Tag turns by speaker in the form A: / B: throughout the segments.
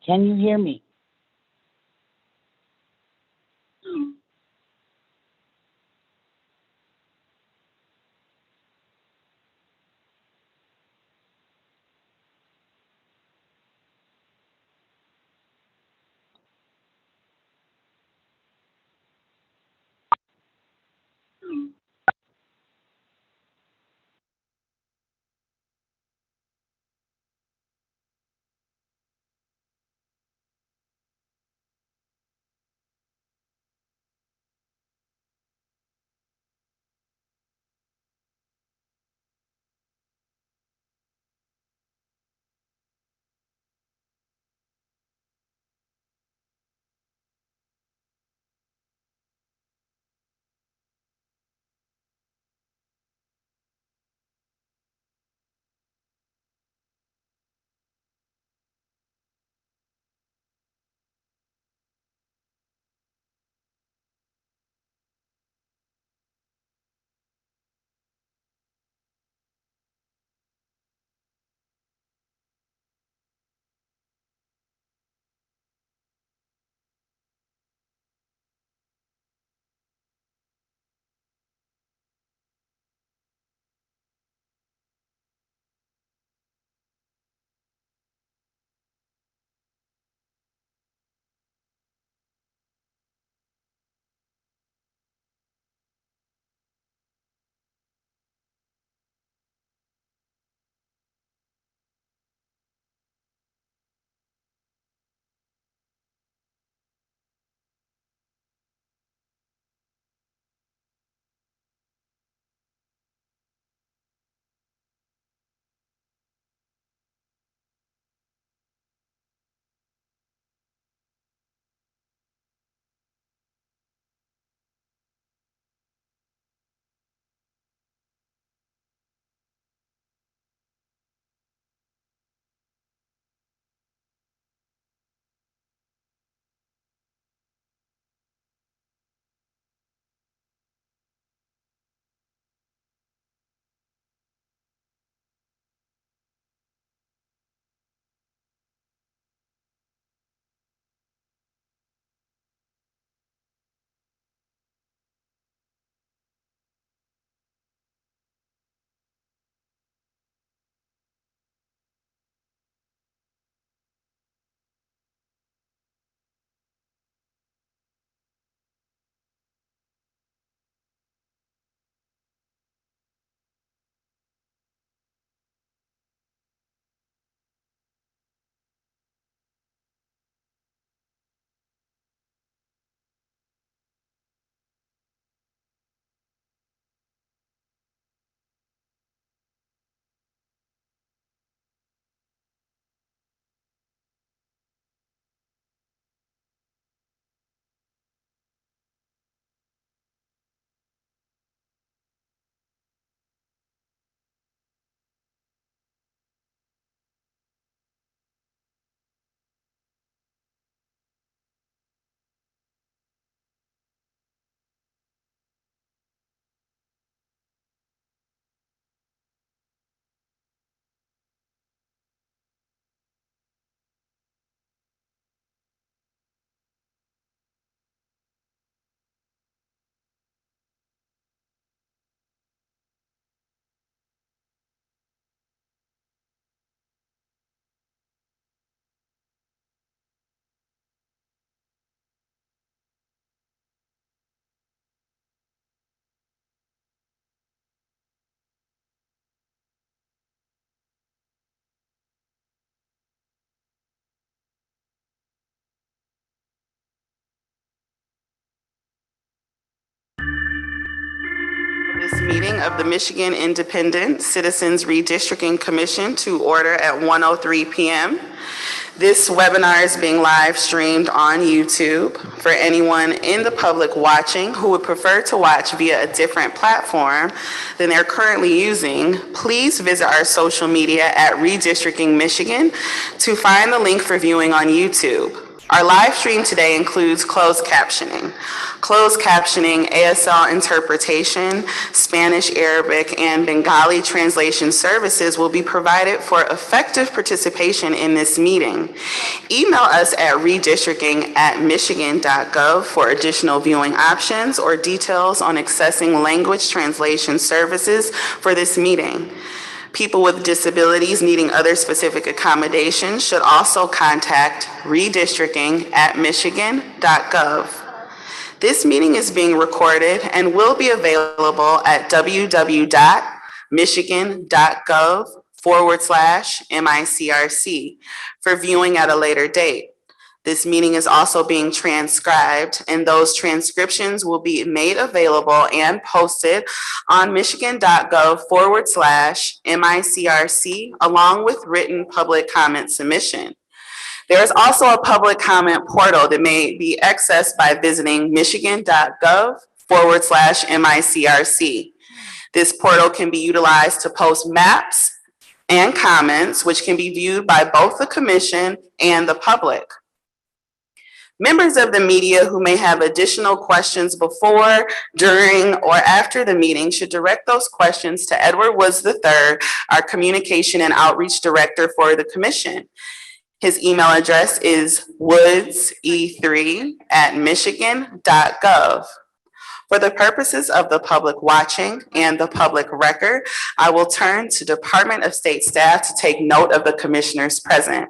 A: Can you hear me? This meeting of the Michigan Independent Citizens Redistricting Commission to order at 1:03 p.m. This webinar is being live streamed on YouTube. For anyone in the public watching who would prefer to watch via a different platform than they're currently using, please visit our social media at Redistricting Michigan to find the link for viewing on YouTube. Our live stream today includes closed captioning. Closed captioning, ASL interpretation, Spanish, Arabic, and Bengali translation services will be provided for effective participation in this meeting. Email us at redistricting@michigan.gov for additional viewing options or details on accessing language translation services for this meeting. People with disabilities needing other specific accommodations should also contact redistricting@michigan.gov. This meeting is being recorded and will be available at www.michigan.gov/MICRC for viewing at a later date. This meeting is also being transcribed, and those transcriptions will be made available and posted on michigan.gov/MICRC along with written public comment submission. There is also a public comment portal that may be accessed by visiting michigan.gov/MICRC. This portal can be utilized to post maps and comments, which can be viewed by both the commission and the public. Members of the media who may have additional questions before, during, or after the meeting should direct those questions to Edward Woods III, our Communication and Outreach Director for the Commission. His email address is woodse3@michigan.gov. For the purposes of the public watching and the public record, I will turn to Department of State staff to take note of the commissioners present.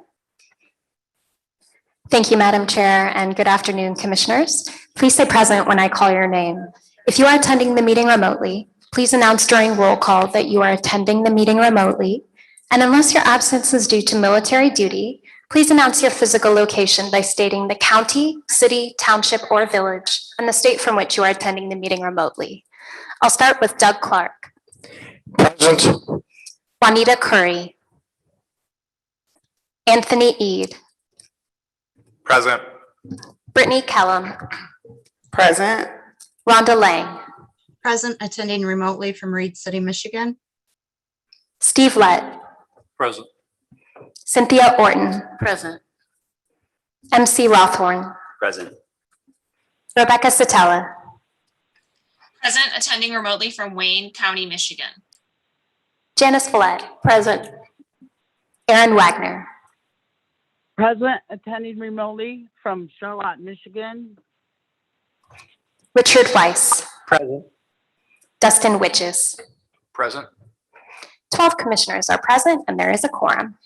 B: Thank you, Madam Chair, and good afternoon, Commissioners. Please say present when I call your name. If you are attending the meeting remotely, please announce during roll call that you are attending the meeting remotely, and unless your absence is due to military duty, please announce your physical location by stating the county, city, township, or village, and the state from which you are attending the meeting remotely. I'll start with Doug Clark.
C: Present.
B: Juanita Curry. Anthony Eade.
C: Present.
B: Brittany Kellum.
A: Present.
B: Rhonda Lang.
D: Present, attending remotely from Reed City, Michigan.
B: Steve Lett.
C: Present.
B: Cynthia Orton.
D: Present.
B: MC Rothorn.
C: Present.
B: Rebecca Satella.
E: Present, attending remotely from Wayne County, Michigan.
B: Janice Follett. Present. Aaron Wagner.
F: Present, attending remotely from Charlotte, Michigan.
B: Richard Weiss.
C: Present.
B: Dustin Witches.
C: Present.
B: 12 commissioners are present and there is a quorum.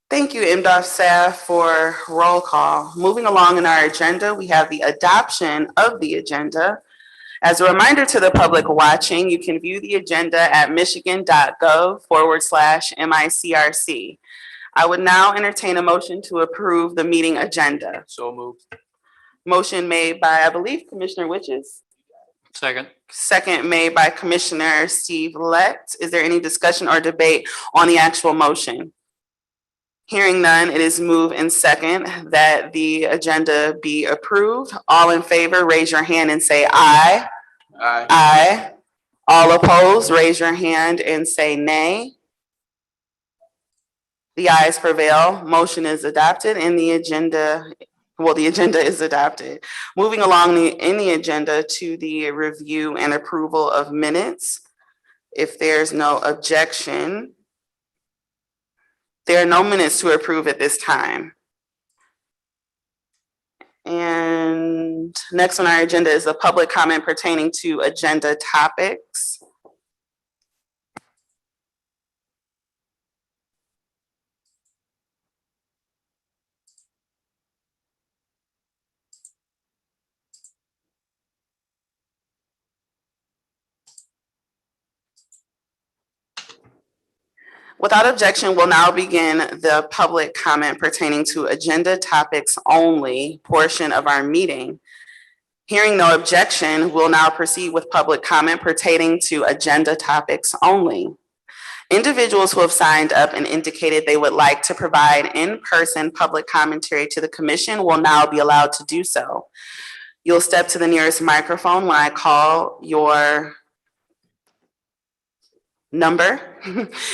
A: Thank you, MDOT staff, for roll call. Moving along in our agenda, we have the adoption of the agenda. As a reminder to the public watching, you can view the agenda at michigan.gov/MICRC. I would now entertain a motion to approve the meeting agenda.
C: So moved.
A: Motion made by, I believe, Commissioner Witches.
C: Second.
A: Second made by Commissioner Steve Lett. Is there any discussion or debate on the actual motion? Hearing none, it is moved and second that the agenda be approved. All in favor, raise your hand and say aye.
C: Aye.
A: Aye. All opposed, raise your hand and say nay. The ayes prevail. Motion is adopted and the agenda is adopted. Moving along in the agenda to the review and approval of minutes. If there's no objection, there are no minutes to approve at this time. And next on our agenda is the public comment pertaining to agenda topics. Without objection, we'll now begin the public comment pertaining to agenda topics only portion of our meeting. Hearing no objection, we'll now proceed with public comment pertaining to agenda topics only. Individuals who have signed up and indicated they would like to provide in-person public commentary to the commission will now be allowed to do so. You'll step to the nearest microphone when I call your number,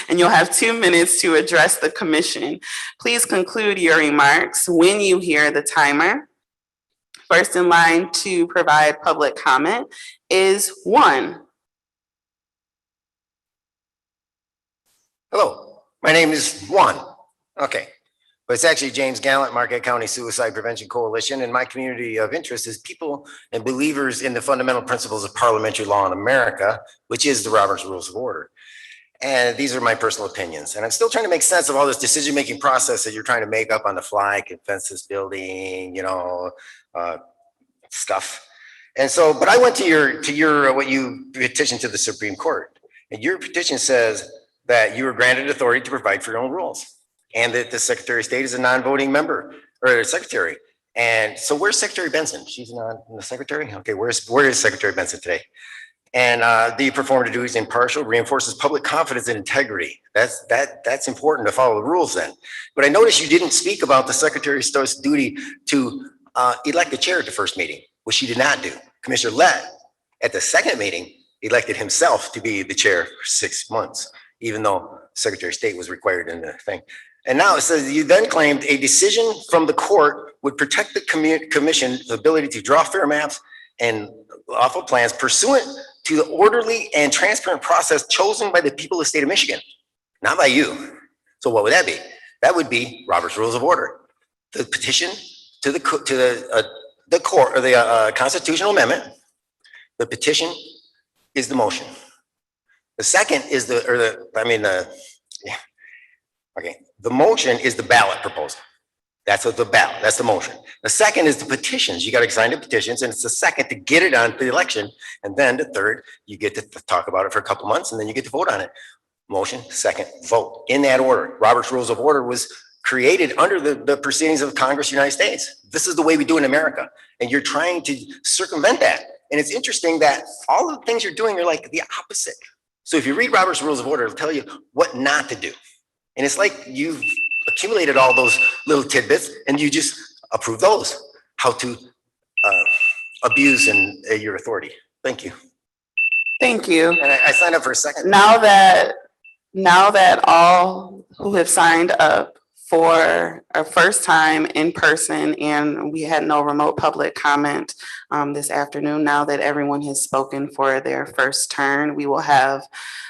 A: and you'll have 2 minutes to address the commission. Please conclude your remarks when you hear the timer. First in line to provide public comment is 1.
G: Hello, my name is Juan. Okay, but it's actually James Gallant, Marquette County Suicide Prevention Coalition, and my community of interest is people and believers in the fundamental principles of parliamentary law in America, which is the Robert's Rules of Order. And these are my personal opinions. And I'm still trying to make sense of all this decision-making process that you're trying to make up on the fly, consensus building, stuff. And so, but I went to your what you petitioned to the Supreme Court, and your petition says that you were granted authority to provide for your own rules, and that the Secretary of State is a non-voting member or secretary. And so, where's Secretary Benson? She's not the secretary. Okay, where is Secretary Benson today? And the perform the duties impartial, reinforces public confidence and integrity. That's important to follow the rules then. But I noticed you didn't speak about the Secretary of State's duty to elect the chair at the first meeting, which she did not do. Commissioner Lett, at the second meeting, elected himself to be the chair for 6 months, even though Secretary of State was required in the thing. And now it says you then claimed a decision from the court would protect the commission's ability to draw fair maps and lawful plans pursuant to the orderly and transparent process chosen by the people of the state of Michigan, not by you. So what would that be? That would be Robert's Rules of Order. The petition to the court or the constitutional amendment. The petition is the motion. The second is the motion is the ballot proposal. That's what the ballot, that's the motion. The second is the petitions. You got to sign the petitions, and it's the second to get it on the election. And then the third, you get to talk about it for a couple months, and then you get to vote on it. Motion, second, vote, in that order. Robert's Rules of Order was created under the proceedings of Congress of the United States. This is the way we do in America. And you're trying to circumvent that. And it's interesting that all of the things you're doing are like the opposite. So if you read Robert's Rules of Order, it'll tell you what not to do. And it's like you've accumulated all those little tidbits and you just approve those, how to abuse your authority. Thank you.
A: Thank you.
G: And I signed up for a second.
A: Now that all who have signed up for a first time in person, and we had no remote public comment this afternoon, now that everyone has spoken for their first turn, we will have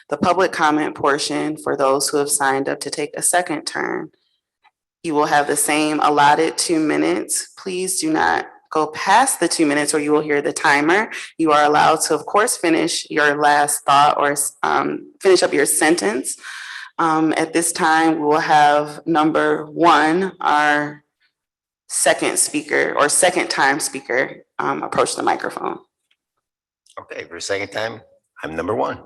A: the public comment portion for those who have signed up to take a second turn. You will have the same allotted 2 minutes. Please do not go past the 2 minutes or you will hear the timer. You are allowed to, of course, finish your last thought or finish up your sentence. At this time, we will have number 1, our second speaker or second time speaker, approach the microphone.
G: Okay, for a second time, I'm number 1.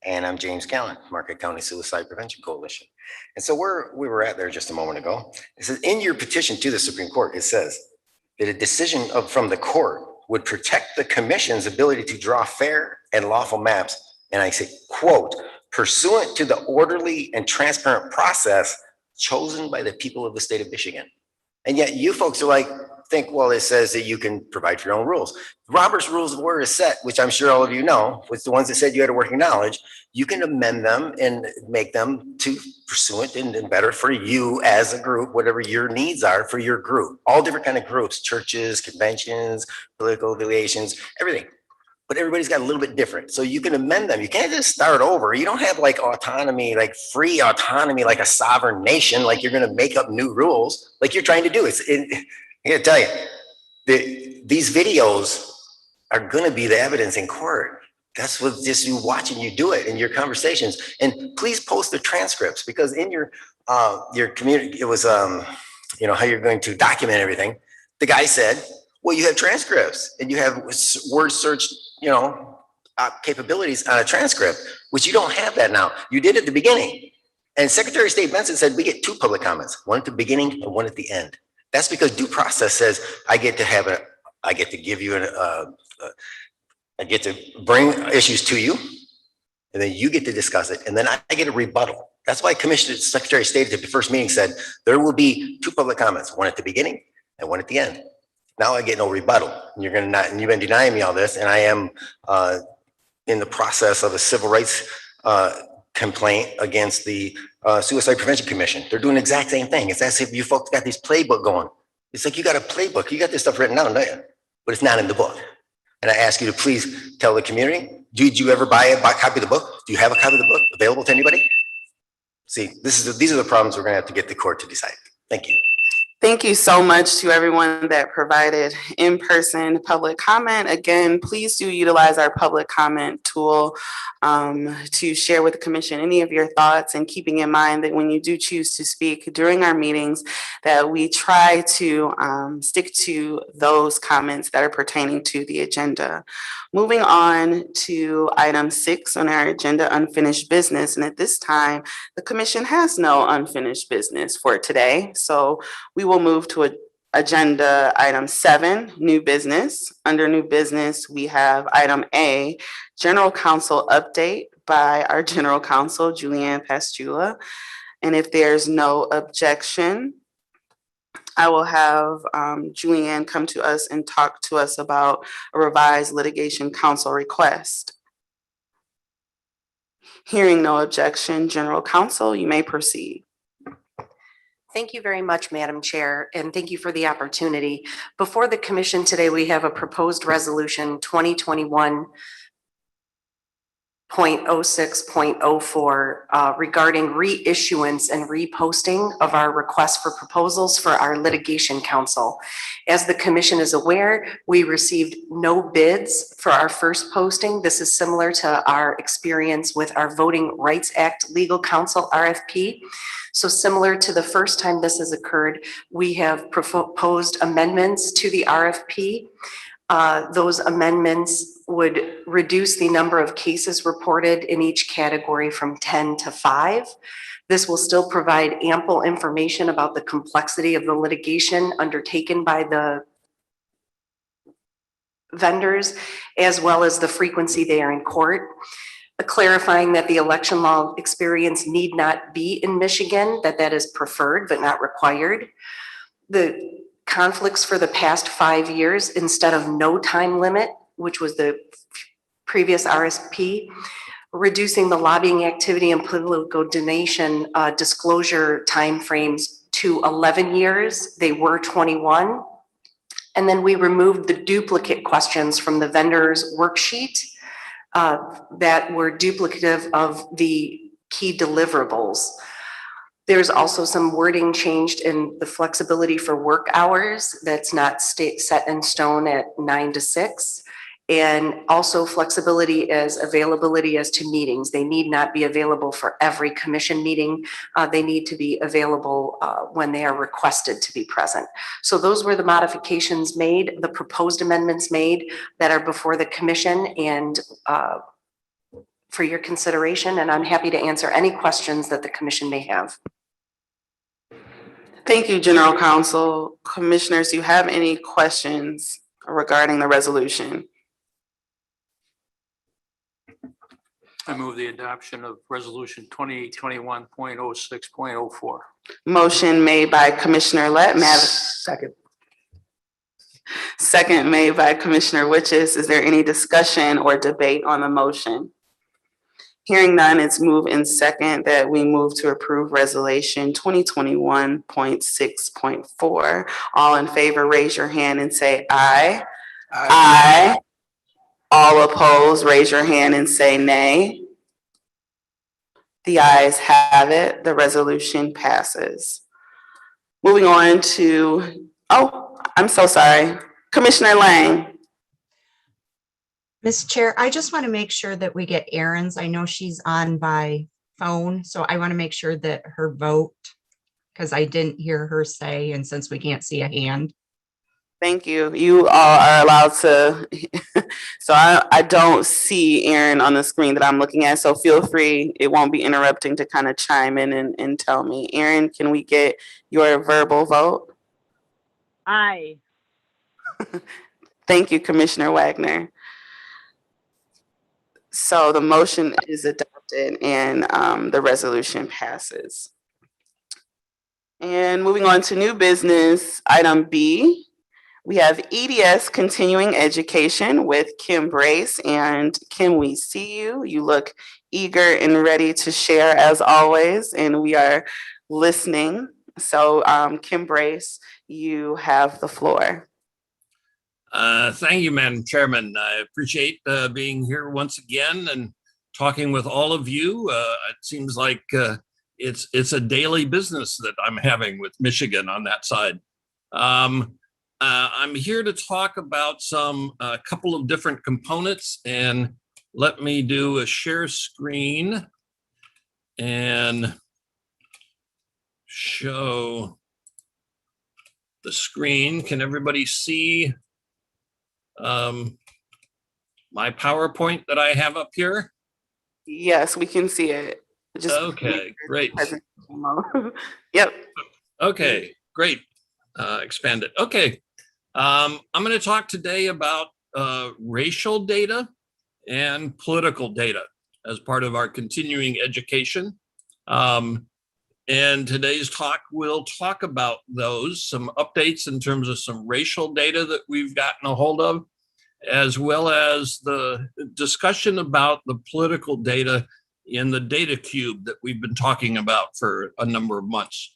G: And I'm James Gallant, Marquette County Suicide Prevention Coalition. And so we were at there just a moment ago. It says in your petition to the Supreme Court, it says that a decision from the court would protect the commission's ability to draw fair and lawful maps. And I say, quote, pursuant to the orderly and transparent process chosen by the people of the state of Michigan. And yet you folks are think, well, it says that you can provide for your own rules. Robert's Rules of Order is set, which I'm sure all of you know, was the ones that said you had a working knowledge. You can amend them and make them to pursuant and better for you as a group, whatever your needs are for your group. All different kind of groups, churches, conventions, political affiliations, everything. But everybody's got a little bit different. So you can amend them. You can't just start over. You don't have autonomy, free autonomy, like a sovereign nation, like you're going to make up new rules like you're trying to do. I gotta tell you, these videos are going to be the evidence in court. That's what just you watching you do it in your conversations. And please post the transcripts, because in your community, it was how you're going to document everything. The guy said, well, you have transcripts and you have word search, capabilities on a transcript, which you don't have that now. You did at the beginning. And Secretary of State Benson said, we get 2 public comments, one at the beginning and one at the end. That's because due process says I get to give you I get to bring issues to you, and then you get to discuss it, and then I get a rebuttal. That's why Secretary of State at the first meeting said there will be 2 public comments, one at the beginning and one at the end. Now I get no rebuttal. And you've been denying me all this, and I am in the process of a civil rights complaint against the Suicide Prevention Commission. They're doing the exact same thing. It's as if you folks got this playbook going. It's like you got a playbook. You got this stuff written down, don't you? But it's not in the book. And I ask you to please tell the community, did you ever buy a copy of the book? Do you have a copy of the book available to anybody? See, these are the problems we're going to have to get the court to decide. Thank you.
A: Thank you so much to everyone that provided in-person public comment. Again, please do utilize our public comment tool to share with the commission any of your thoughts, and keeping in mind that when you do choose to speak during our meetings, that we try to stick to those comments that are pertaining to the agenda. Moving on to item 6 on our agenda, unfinished business. And at this time, the commission has no unfinished business for today. So we will move to agenda item 7, new business. Under new business, we have item A, general counsel update by our general counsel, Julianne Pastula. And if there's no objection, I will have Julianne come to us and talk to us about a revised litigation counsel request. Hearing no objection, general counsel, you may proceed.
H: Thank you very much, Madam Chair, and thank you for the opportunity. Before the commission today, we have a proposed resolution 2021.06.04 regarding reissuance and reposting of our request for proposals for our litigation counsel. As the commission is aware, we received no bids for our first posting. This is similar to our experience with our Voting Rights Act legal counsel RFP. So similar to the first time this has occurred, we have proposed amendments to the RFP. Those amendments would reduce the number of cases reported in each category from 10 to 5. This will still provide ample information about the complexity of the litigation undertaken by the vendors, as well as the frequency they are in court. Clarifying that the election law experience need not be in Michigan, that is preferred but not required. The conflicts for the past 5 years, instead of no time limit, which was the previous RSP, reducing the lobbying activity and political donation disclosure timeframes to 11 years. They were 21. And then we removed the duplicate questions from the vendor's worksheet that were duplicative of the key deliverables. There's also some wording changed in the flexibility for work hours that's not set in stone at 9 to 6. And also flexibility as availability as to meetings. They need not be available for every commission meeting. They need to be available when they are requested to be present. So those were the modifications made, the proposed amendments made that are before the commission and for your consideration. And I'm happy to answer any questions that the commission may have.
A: Thank you, General Counsel. Commissioners, do you have any questions regarding the resolution?
C: I move the adoption of resolution 2021.06.04.
A: Motion made by Commissioner Lett. Second. Second made by Commissioner Witches. Is there any discussion or debate on the motion? Hearing none, it's moved in second that we move to approve resolution 2021.6.4. All in favor, raise your hand and say aye. Aye. All opposed, raise your hand and say nay. The ayes have it. The resolution passes. Moving on to, I'm so sorry. Commissioner Lang.
D: Ms. Chair, I just want to make sure that we get Erin's. I know she's on by phone, so I want to make sure that her vote, because I didn't hear her say, and since we can't see a hand.
A: Thank you. You all are allowed to, so I don't see Erin on the screen that I'm looking at, so feel free, it won't be interrupting, to kind of chime in and tell me. Erin, can we get your verbal vote?
F: Aye.
A: Thank you, Commissioner Wagner. So the motion is adopted and the resolution passes. And moving on to new business, item B, We have EDS Continuing Education with Kim Brace. And Kim, we see you. You look eager and ready to share as always, and we are listening. So Kim Brace, you have the floor.
I: Thank you, Madam Chairman. I appreciate being here once again and talking with all of you. It seems like it's a daily business that I'm having with Michigan on that side. I'm here to talk about a couple of different components, and let me do a share screen and show the screen. Can everybody see my PowerPoint that I have up here?
A: Yes, we can see it.
I: Okay, great.
A: Yep.
I: Okay, great. Expand it. Okay. I'm going to talk today about racial data and political data as part of our continuing education. And today's talk will talk about those, some updates in terms of some racial data that we've gotten a hold of, as well as the discussion about the political data in the data cube that we've been talking about for a number of months.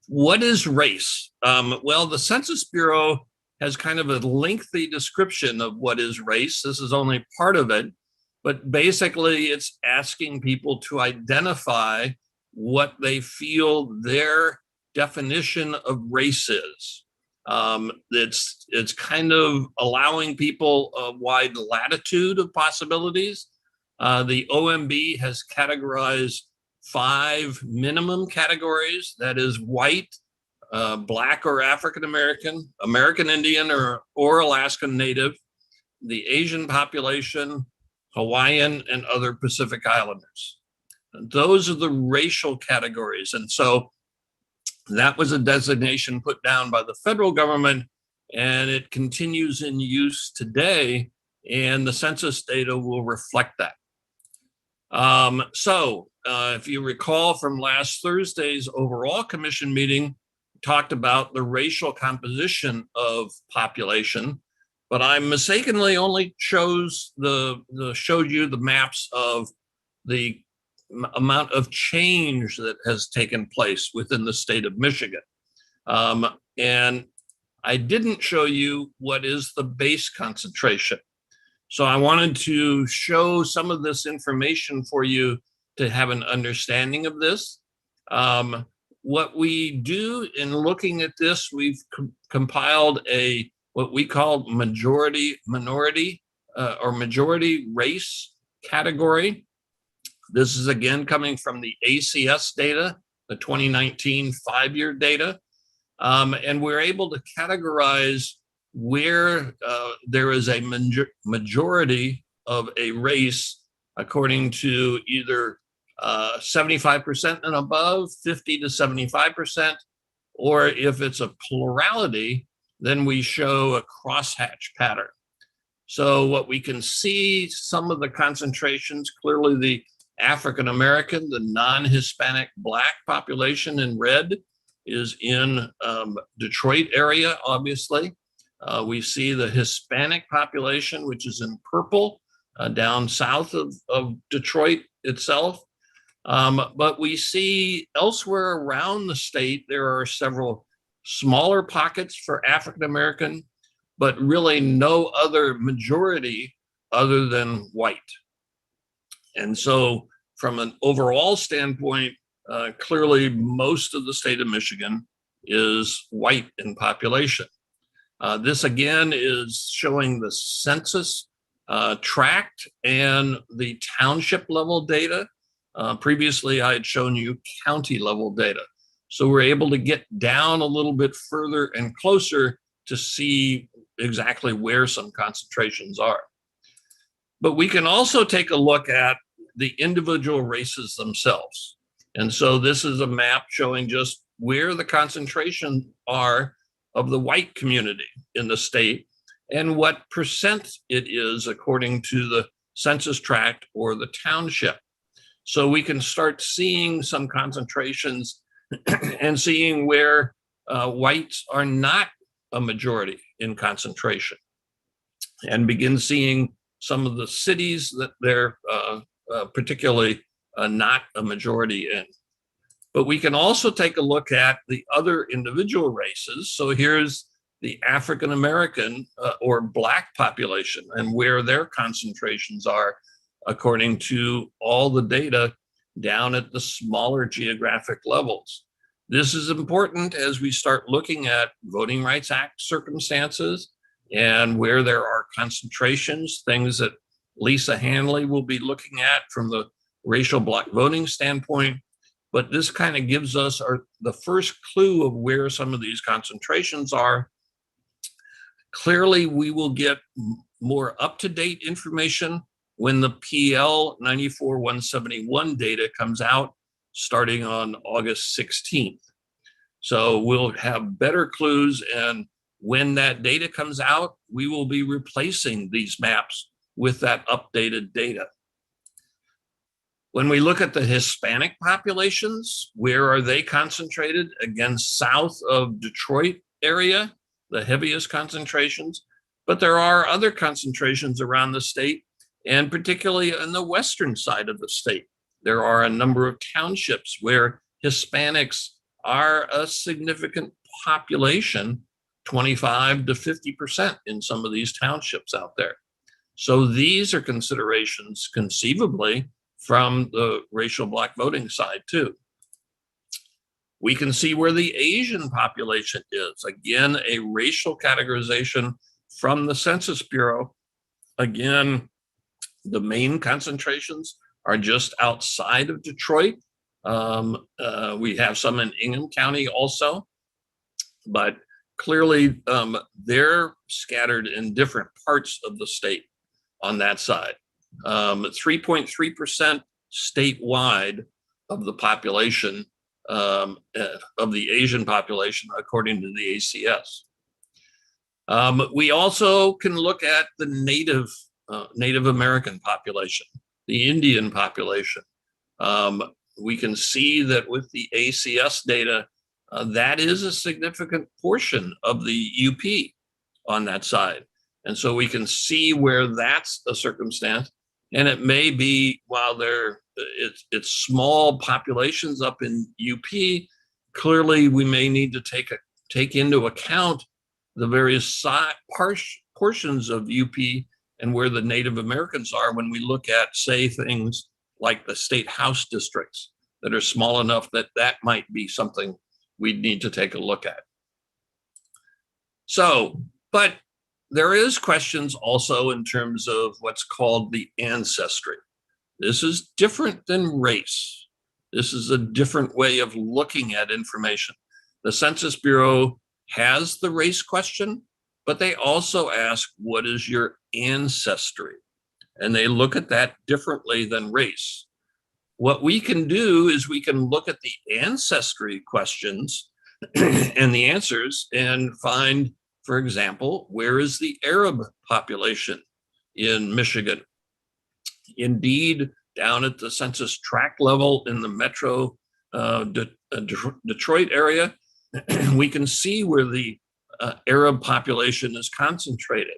I: What is race? Well, the Census Bureau has kind of a lengthy description of what is race. This is only part of it, but basically it's asking people to identify what they feel their definition of race is. It's kind of allowing people a wide latitude of possibilities. The OMB has categorized 5 minimum categories, that is white, Black or African American, American Indian or Alaskan Native, the Asian population, Hawaiian, and other Pacific Islanders. Those are the racial categories. And so that was a designation put down by the federal government, and it continues in use today, and the census data will reflect that. If you recall from last Thursday's overall commission meeting, we talked about the racial composition of population, but I mistakenly only showed you the maps of the amount of change that has taken place within the state of Michigan. And I didn't show you what is the base concentration. So I wanted to show some of this information for you to have an understanding of this. What we do in looking at this, we've compiled what we call majority race category. This is again coming from the ACS data, the 2019 5-year data. And we're able to categorize where there is a majority of a race according to either 75% and above, 50 to 75%, or if it's a plurality, then we show a crosshatch pattern. So what we can see, some of the concentrations, clearly the African American, the non-Hispanic Black population in red is in Detroit area, obviously. We see the Hispanic population, which is in purple, down south of Detroit itself. But we see elsewhere around the state, there are several smaller pockets for African American, but really no other majority other than white. And so from an overall standpoint, clearly most of the state of Michigan is white in population. This again is showing the census tract and the township level data. Previously, I had shown you county level data. So we're able to get down a little bit further and closer to see exactly where some concentrations are. But we can also take a look at the individual races themselves. And so this is a map showing just where the concentrations are of the white community in the state and what percent it is according to the census tract or the township. So we can start seeing some concentrations and seeing where whites are not a majority in concentration, and begin seeing some of the cities that they're particularly not a majority in. But we can also take a look at the other individual races. So here's the African American or Black population and where their concentrations are according to all the data down at the smaller geographic levels. This is important as we start looking at Voting Rights Act circumstances and where there are concentrations, things that Lisa Hanley will be looking at from the racial Black voting standpoint. But this kind of gives us the first clue of where some of these concentrations are. Clearly, we will get more up-to-date information when the PL 94-171 data comes out starting on August 16th. So we'll have better clues, and when that data comes out, we will be replacing these maps with that updated data. When we look at the Hispanic populations, where are they concentrated? Again, south of Detroit area, the heaviest concentrations, but there are other concentrations around the state, and particularly in the western side of the state. There are a number of townships where Hispanics are a significant population, 25 to 50% in some of these townships out there. So these are considerations conceivably from the racial Black voting side too. We can see where the Asian population is. Again, a racial categorization from the Census Bureau. Again, the main concentrations are just outside of Detroit. We have some in Ingham County also, but clearly they're scattered in different parts of the state on that side. 3.3% statewide of the population, of the Asian population, according to the ACS. We also can look at the Native American population, the Indian population. We can see that with the ACS data, that is a significant portion of the UP on that side. And so we can see where that's a circumstance. And it may be, while it's small populations up in UP, clearly we may need to take into account the various portions of UP and where the Native Americans are when we look at, say, things like the state house districts that are small enough that that might be something we'd need to take a look at. So, but there is questions also in terms of what's called the ancestry. This is different than race. This is a different way of looking at information. The Census Bureau has the race question, but they also ask, what is your ancestry? And they look at that differently than race. What we can do is we can look at the ancestry questions and the answers and find, for example, where is the Arab population in Michigan? Indeed, down at the census tract level in the metro Detroit area, we can see where the Arab population is concentrated.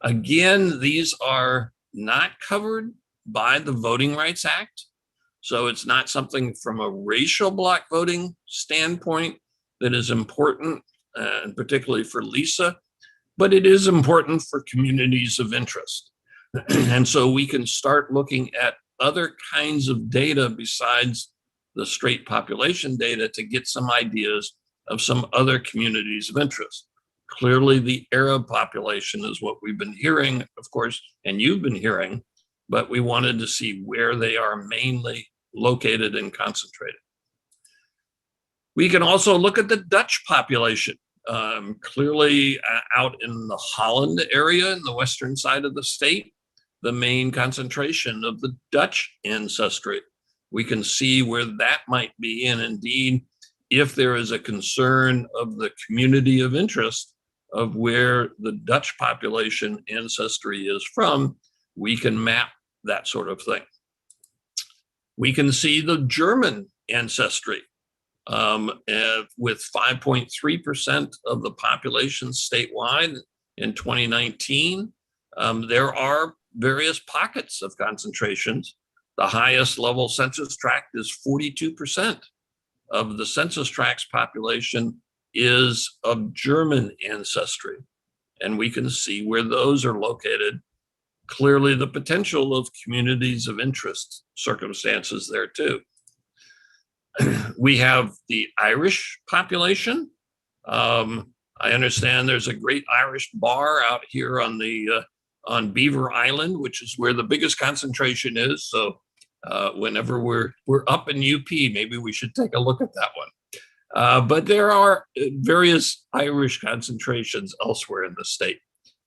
I: Again, these are not covered by the Voting Rights Act. So it's not something from a racial Black voting standpoint that is important, and particularly for Lisa, but it is important for communities of interest. And so we can start looking at other kinds of data besides the straight population data to get some ideas of some other communities of interest. Clearly, the Arab population is what we've been hearing, of course, and you've been hearing, but we wanted to see where they are mainly located and concentrated. We can also look at the Dutch population. Clearly out in the Holland area in the western side of the state, the main concentration of the Dutch ancestry. We can see where that might be, and indeed, if there is a concern of the community of interest of where the Dutch population ancestry is from, we can map that sort of thing. We can see the German ancestry. and with 5.3% of the population statewide in 2019. There are various pockets of concentrations. The highest level census tract is 42% of the census tract's population is of German ancestry. And we can see where those are located. Clearly the potential of communities of interest circumstances there too. We have the Irish population. I understand there's a great Irish bar out here on Beaver Island, which is where the biggest concentration is. So whenever we're up in UP, maybe we should take a look at that one. But there are various Irish concentrations elsewhere in the state,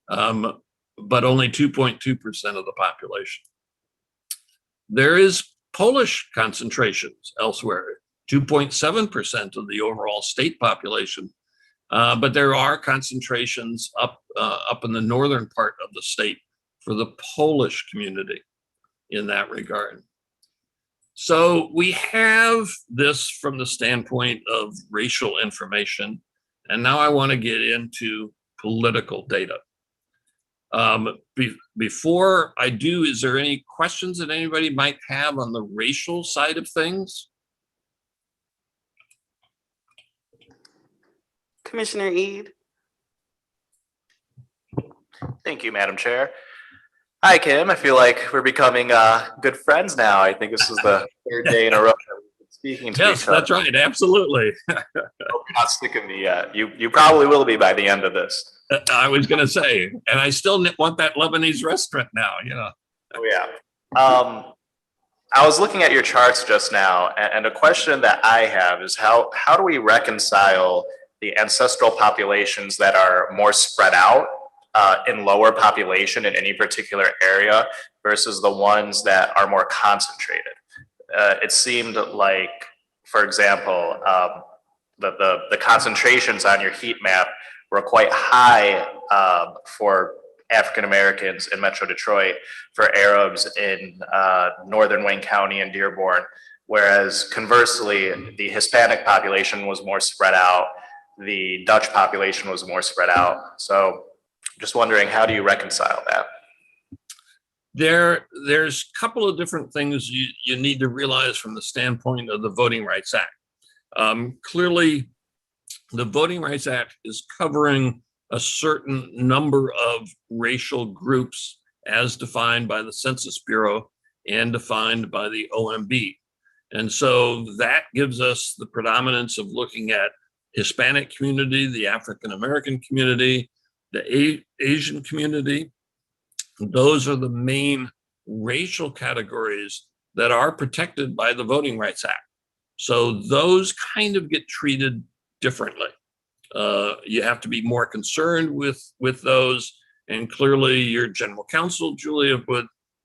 I: but only 2.2% of the population. There is Polish concentrations elsewhere, 2.7% of the overall state population. But there are concentrations up in the northern part of the state for the Polish community in that regard. So we have this from the standpoint of racial information. And now I want to get into political data. Before I do, is there any questions that anybody might have on the racial side of things?
A: Commissioner Ede.
J: Thank you, Madam Chair. Hi, Kim. I feel like we're becoming good friends now. I think this is the third day in a row that we've been speaking to
I: Yes,
J: each other.
I: that's right. Absolutely.
J: Hope you're not sick of me yet. You probably will be by the end of this.
I: I was going to say, and I still want that Lebanese restaurant now, you know.
J: Oh, yeah. I was looking at your charts just now, and a question that I have is how do we reconcile the ancestral populations that are more spread out in lower population in any particular area versus the ones that are more concentrated? It seemed like, for example, the concentrations on your heat map were quite high for African Americans in Metro Detroit, for Arabs in northern Wayne County and Dearborn, whereas conversely, the Hispanic population was more spread out, the Dutch population was more spread out. So just wondering, how do you reconcile that?
I: There's a couple of different things you need to realize from the standpoint of the Voting Rights Act. Clearly, the Voting Rights Act is covering a certain number of racial groups as defined by the Census Bureau and defined by the OMB. And so that gives us the predominance of looking at Hispanic community, the African American community, the Asian community. Those are the main racial categories that are protected by the Voting Rights Act. So those kind of get treated differently. You have to be more concerned with those, and clearly your general counsel, Julia,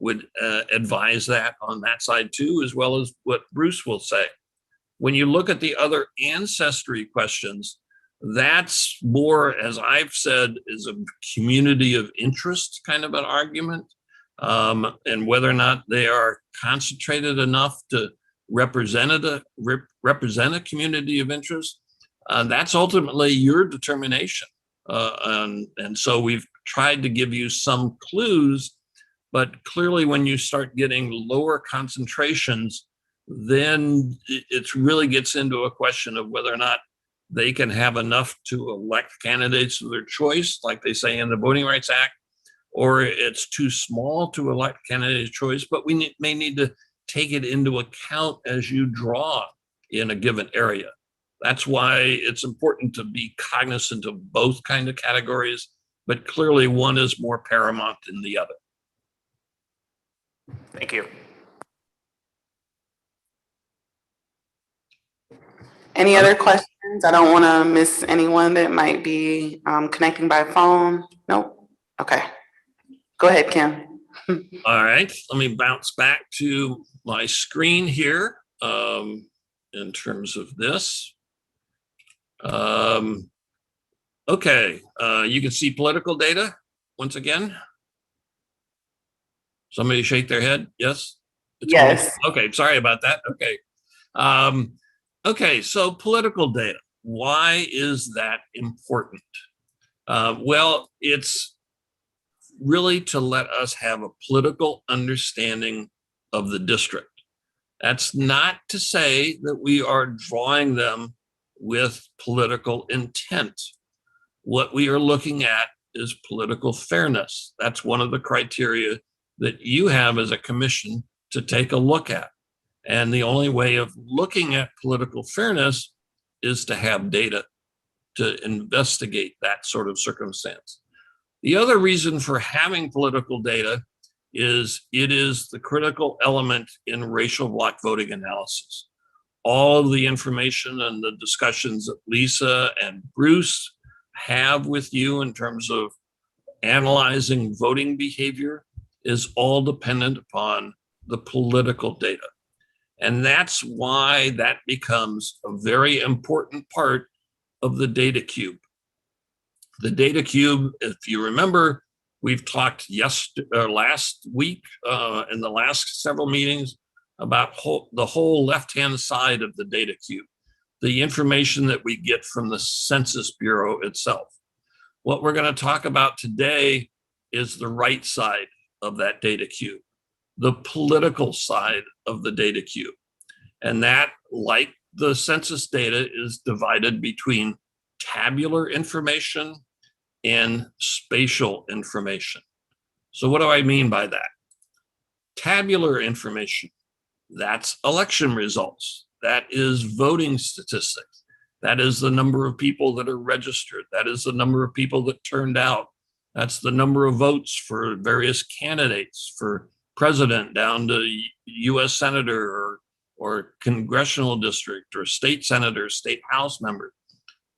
I: would advise that on that side too, as well as what Bruce will say. When you look at the other ancestry questions, that's more, as I've said, is a community of interest kind of an argument, and whether or not they are concentrated enough to represent a community of interest. That's ultimately your determination. And so we've tried to give you some clues, but clearly when you start getting lower concentrations, then it really gets into a question of whether or not they can have enough to elect candidates of their choice, like they say in the Voting Rights Act, or it's too small to elect candidates of choice, but we may need to take it into account as you draw in a given area. That's why it's important to be cognizant of both kind of categories, but clearly one is more paramount than the other.
J: Thank you.
A: Any other questions? I don't want to miss anyone that might be connecting by phone. Nope. Okay. Go ahead, Kim.
I: All right, let me bounce back to my screen here in terms of this. Okay, you can see political data once again. Somebody shake their head. Yes?
A: Yes.
I: Okay, sorry about that. Okay. Okay, so political data. Why is that important? Well, it's really to let us have a political understanding of the district. That's not to say that we are drawing them with political intent. What we are looking at is political fairness. That's one of the criteria that you have as a commission to take a look at. And the only way of looking at political fairness is to have data to investigate that sort of circumstance. The other reason for having political data is it is the critical element in racial bloc voting analysis. All of the information and the discussions that Lisa and Bruce have with you in terms of analyzing voting behavior is all dependent upon the political data. And that's why that becomes a very important part of the data cube. The data cube, if you remember, we've talked last week in the last several meetings about the whole left-hand side of the data cube, the information that we get from the Census Bureau itself. What we're going to talk about today is the right side of that data cube, the political side of the data cube. And that, like the census data, is divided between tabular information and spatial information. So what do I mean by that? Tabular information, that's election results. That is voting statistics. That is the number of people that are registered. That is the number of people that turned out. That's the number of votes for various candidates, for president down to US senator or congressional district or state senator, state house member.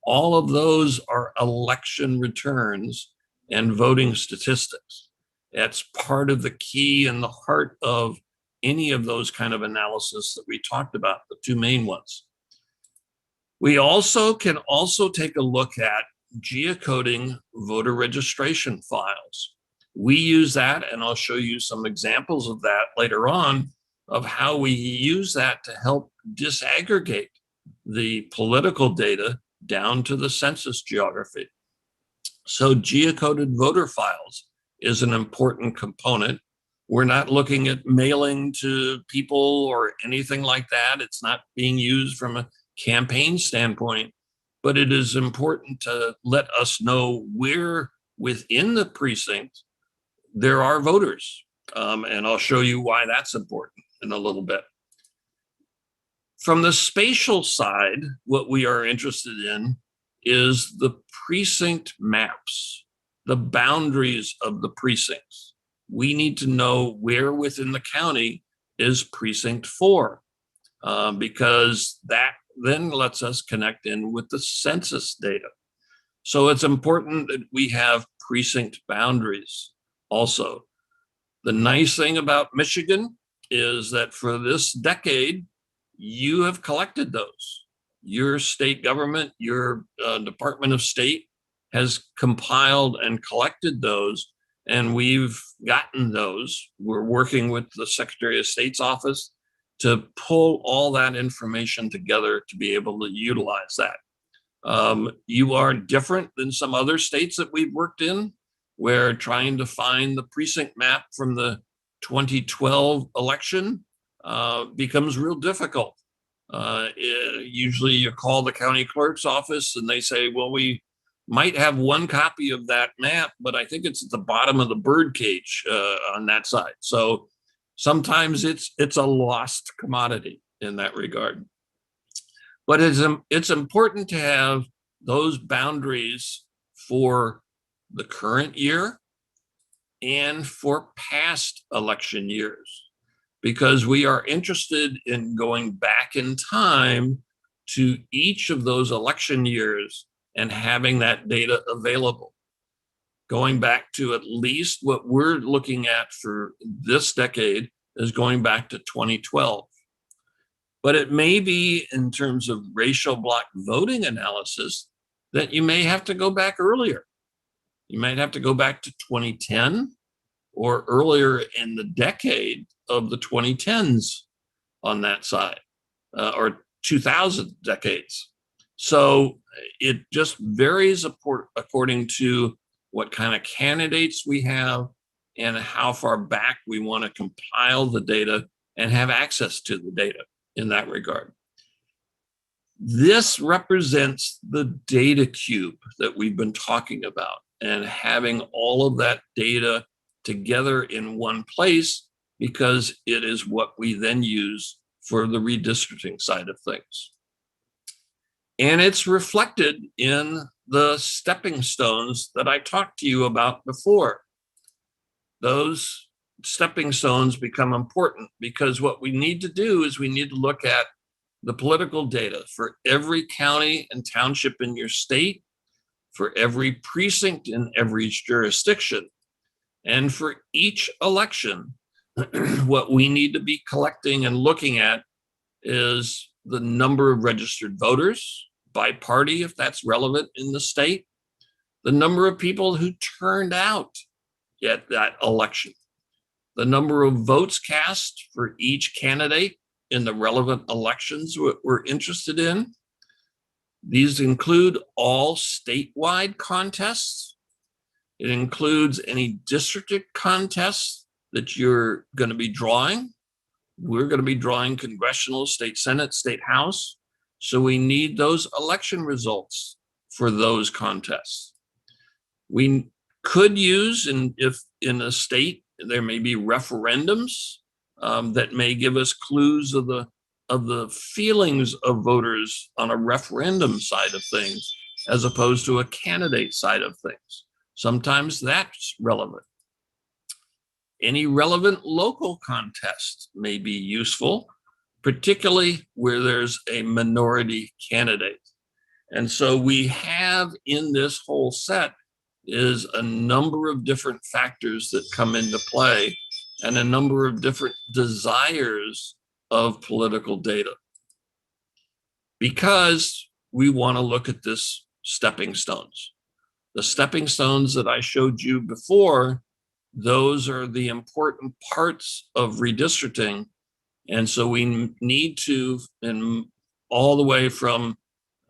I: All of those are election returns and voting statistics. That's part of the key and the heart of any of those kind of analysis that we talked about, the two main ones. We can also take a look at geocoding voter registration files. We use that, and I'll show you some examples of that later on, of how we use that to help disaggregate the political data down to the census geography. So geocoded voter files is an important component. We're not looking at mailing to people or anything like that. It's not being used from a campaign standpoint, but it is important to let us know where within the precinct there are voters. And I'll show you why that's important in a little bit. From the spatial side, what we are interested in is the precinct maps, the boundaries of the precincts. We need to know where within the county is precinct 4, because that then lets us connect in with the census data. So it's important that we have precinct boundaries also. The nice thing about Michigan is that for this decade, you have collected those. Your state government, your Department of State has compiled and collected those, and we've gotten those. We're working with the Secretary of State's office to pull all that information together to be able to utilize that. You are different than some other states that we've worked in, where trying to find the precinct map from the 2012 election becomes real difficult. Usually you call the county clerk's office and they say, well, we might have one copy of that map, but I think it's at the bottom of the bird cage on that side. So sometimes it's a lost commodity in that regard. But it's important to have those boundaries for the current year and for past election years, because we are interested in going back in time to each of those election years and having that data available. Going back to at least what we're looking at for this decade is going back to 2012. But it may be, in terms of racial bloc voting analysis, that you may have to go back earlier. You might have to go back to 2010 or earlier in the decade of the 2010s on that side, or 2000 decades. So it just varies according to what kind of candidates we have and how far back we want to compile the data and have access to the data in that regard. This represents the data cube that we've been talking about, and having all of that data together in one place, because it is what we then use for the redistricting side of things. And it's reflected in the stepping stones that I talked to you about before. Those stepping stones become important because what we need to do is we need to look at the political data for every county and township in your state, for every precinct in every jurisdiction, and for each election. What we need to be collecting and looking at is the number of registered voters by party, if that's relevant in the state, the number of people who turned out at that election, the number of votes cast for each candidate in the relevant elections we're interested in. These include all statewide contests. It includes any district contests that you're going to be drawing. We're going to be drawing congressional, state Senate, state House. So we need those election results for those contests. We could use, if in a state, there may be referendums that may give us clues of the feelings of voters on a referendum side of things, as opposed to a candidate side of things. Sometimes that's relevant. Any relevant local contest may be useful, particularly where there's a minority candidate. And so we have in this whole set is a number of different factors that come into play and a number of different desires of political data, because we want to look at this stepping stones. The stepping stones that I showed you before, those are the important parts of redistricting. And so we need to, and all the way from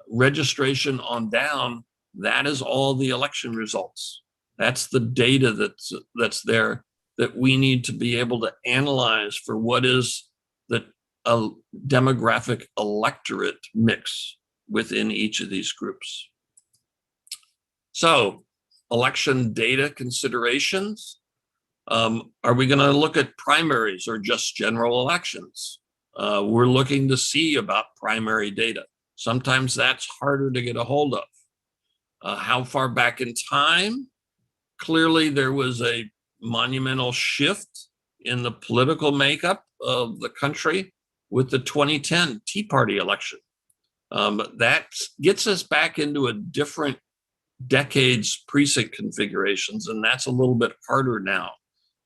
I: registration on down, that is all the election results. That's the data that's there that we need to be able to analyze for what is the demographic electorate mix within each of these groups. So, election data considerations. Are we going to look at primaries or just general elections? We're looking to see about primary data. Sometimes that's harder to get a hold of. How far back in time? Clearly, there was a monumental shift in the political makeup of the country with the 2010 Tea Party election. That gets us back into a different decade's precinct configurations, and that's a little bit harder now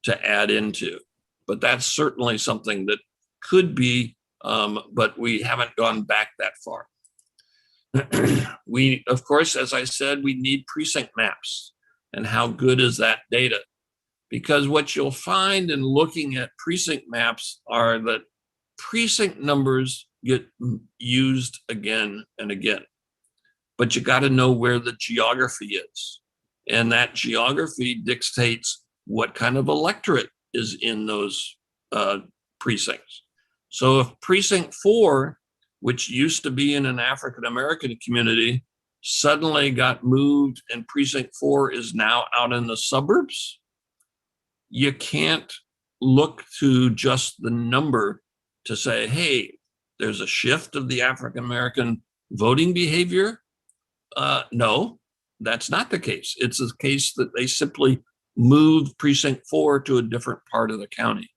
I: to add into. But that's certainly something that could be, but we haven't gone back that far. We, of course, as I said, we need precinct maps. And how good is that data? Because what you'll find in looking at precinct maps are that precinct numbers get used again and again. But you got to know where the geography is. And that geography dictates what kind of electorate is in those precincts. So if precinct 4, which used to be in an African-American community, suddenly got moved and precinct 4 is now out in the suburbs, you can't look to just the number to say, hey, there's a shift of the African-American voting behavior. No, that's not the case. It's a case that they simply moved precinct 4 to a different part of the county.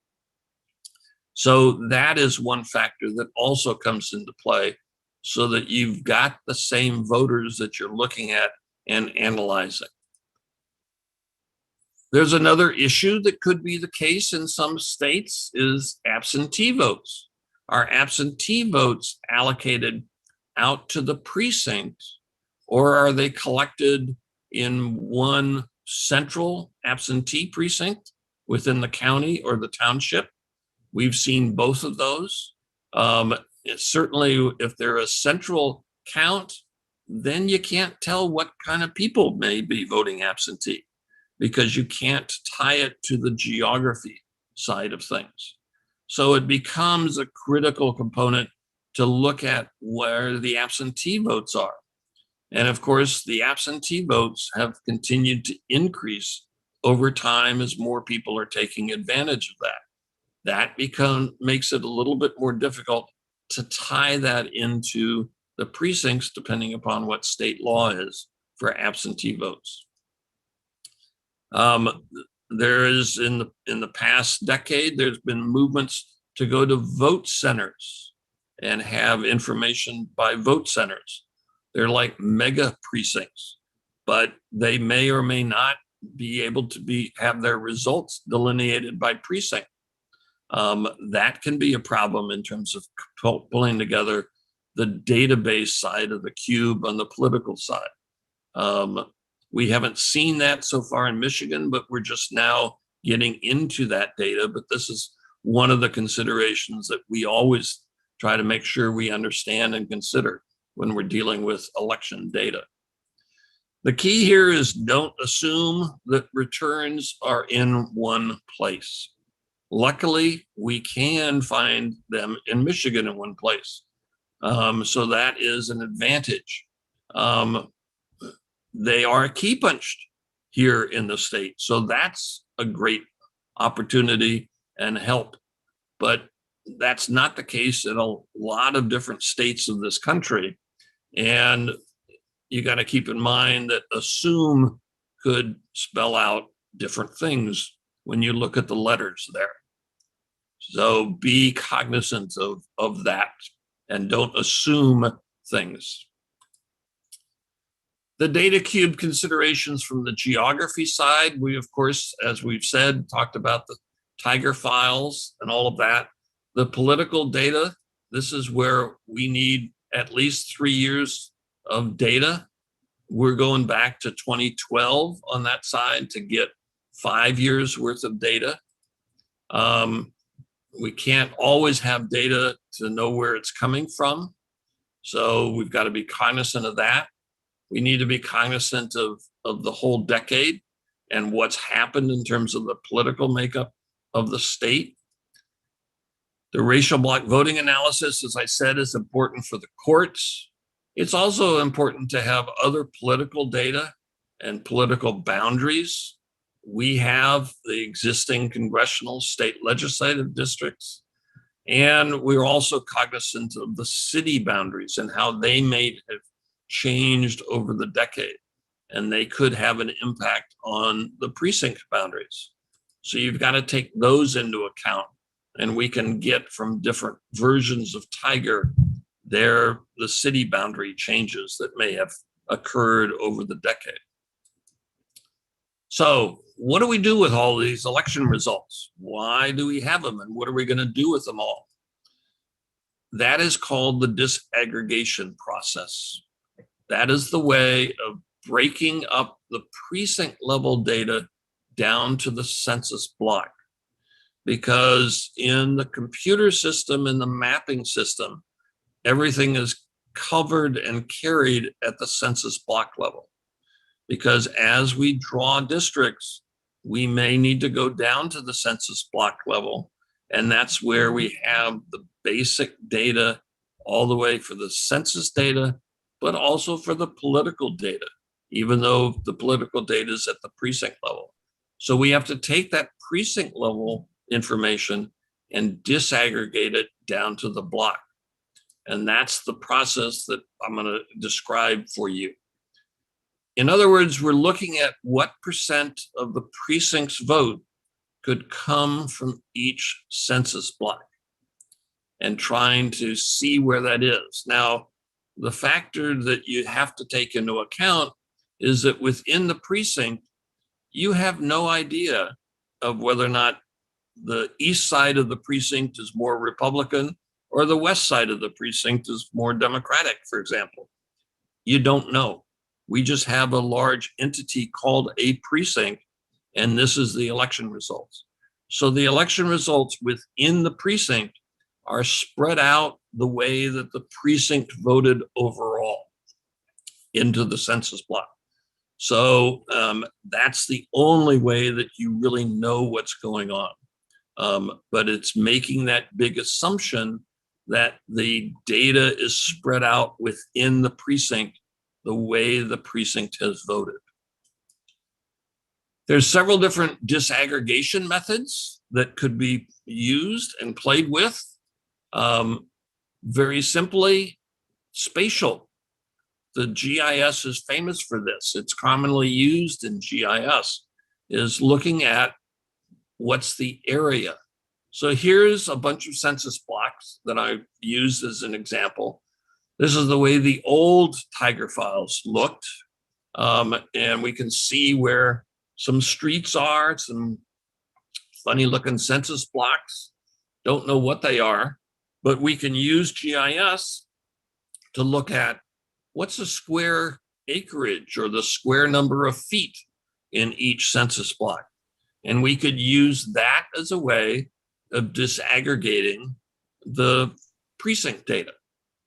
I: So that is one factor that also comes into play, so that you've got the same voters that you're looking at and analyzing. There's another issue that could be the case in some states is absentee votes. Are absentee votes allocated out to the precinct, or are they collected in one central absentee precinct within the county or the township? We've seen both of those. certainly if they're a central count, then you can't tell what kind of people may be voting absentee because you can't tie it to the geography side of things. So it becomes a critical component to look at where the absentee votes are. And of course, the absentee votes have continued to increase over time as more people are taking advantage of that. That makes it a little bit more difficult to tie that into the precincts, depending upon what state law is for absentee votes. There is in the past decade, there's been movements to go to vote centers and have information by vote centers. They're like mega precincts, but they may or may not be able to have their results delineated by precinct. That can be a problem in terms of pulling together the database side of the cube on the political side. We haven't seen that so far in Michigan, but we're just now getting into that data. But this is one of the considerations that we always try to make sure we understand and consider when we're dealing with election data. The key here is don't assume that returns are in one place. Luckily, we can find them in Michigan in one place. So that is an advantage. They are key punched here in the state. So that's a great opportunity and help. But that's not the case in a lot of different states of this country. And you got to keep in mind that assume could spell out different things when you look at the letters there. So be cognizant of that and don't assume things. The data cube considerations from the geography side, we of course, as we've said, talked about the Tiger files and all of that. The political data, this is where we need at least 3 years of data. We're going back to 2012 on that side to get 5 years worth of data. We can't always have data to know where it's coming from. So we've got to be cognizant of that. We need to be cognizant of the whole decade and what's happened in terms of the political makeup of the state. The racial block voting analysis, as I said, is important for the courts. It's also important to have other political data and political boundaries. We have the existing congressional state legislative districts, and we're also cognizant of the city boundaries and how they may have changed over the decade, and they could have an impact on the precinct boundaries. So you've got to take those into account, and we can get from different versions of Tiger the city boundary changes that may have occurred over the decade. So what do we do with all these election results? Why do we have them, and what are we going to do with them all? That is called the disaggregation process. That is the way of breaking up the precinct level data down to the census block. Because in the computer system and the mapping system, everything is covered and carried at the census block level. Because as we draw districts, we may need to go down to the census block level. And that's where we have the basic data all the way for the census data, but also for the political data, even though the political data is at the precinct level. So we have to take that precinct level information and disaggregate it down to the block. And that's the process that I'm going to describe for you. In other words, we're looking at what percent of the precinct's vote could come from each census block and trying to see where that is. Now, the factor that you have to take into account is that within the precinct, you have no idea of whether or not the east side of the precinct is more Republican or the west side of the precinct is more Democratic, for example. You don't know. We just have a large entity called a precinct, and this is the election results. So the election results within the precinct are spread out the way that the precinct voted overall into the census block. So that's the only way that you really know what's going on. But it's making that big assumption that the data is spread out within the precinct the way the precinct has voted. There's several different disaggregation methods that could be used and played with. Very simply, spatial. The GIS is famous for this. It's commonly used in GIS, is looking at what's the area. So here's a bunch of census blocks that I've used as an example. This is the way the old Tiger files looked. And we can see where some streets are, some funny looking census blocks. Don't know what they are, but we can use GIS to look at what's the square acreage or the square number of feet in each census block. And we could use that as a way of disaggregating the precinct data,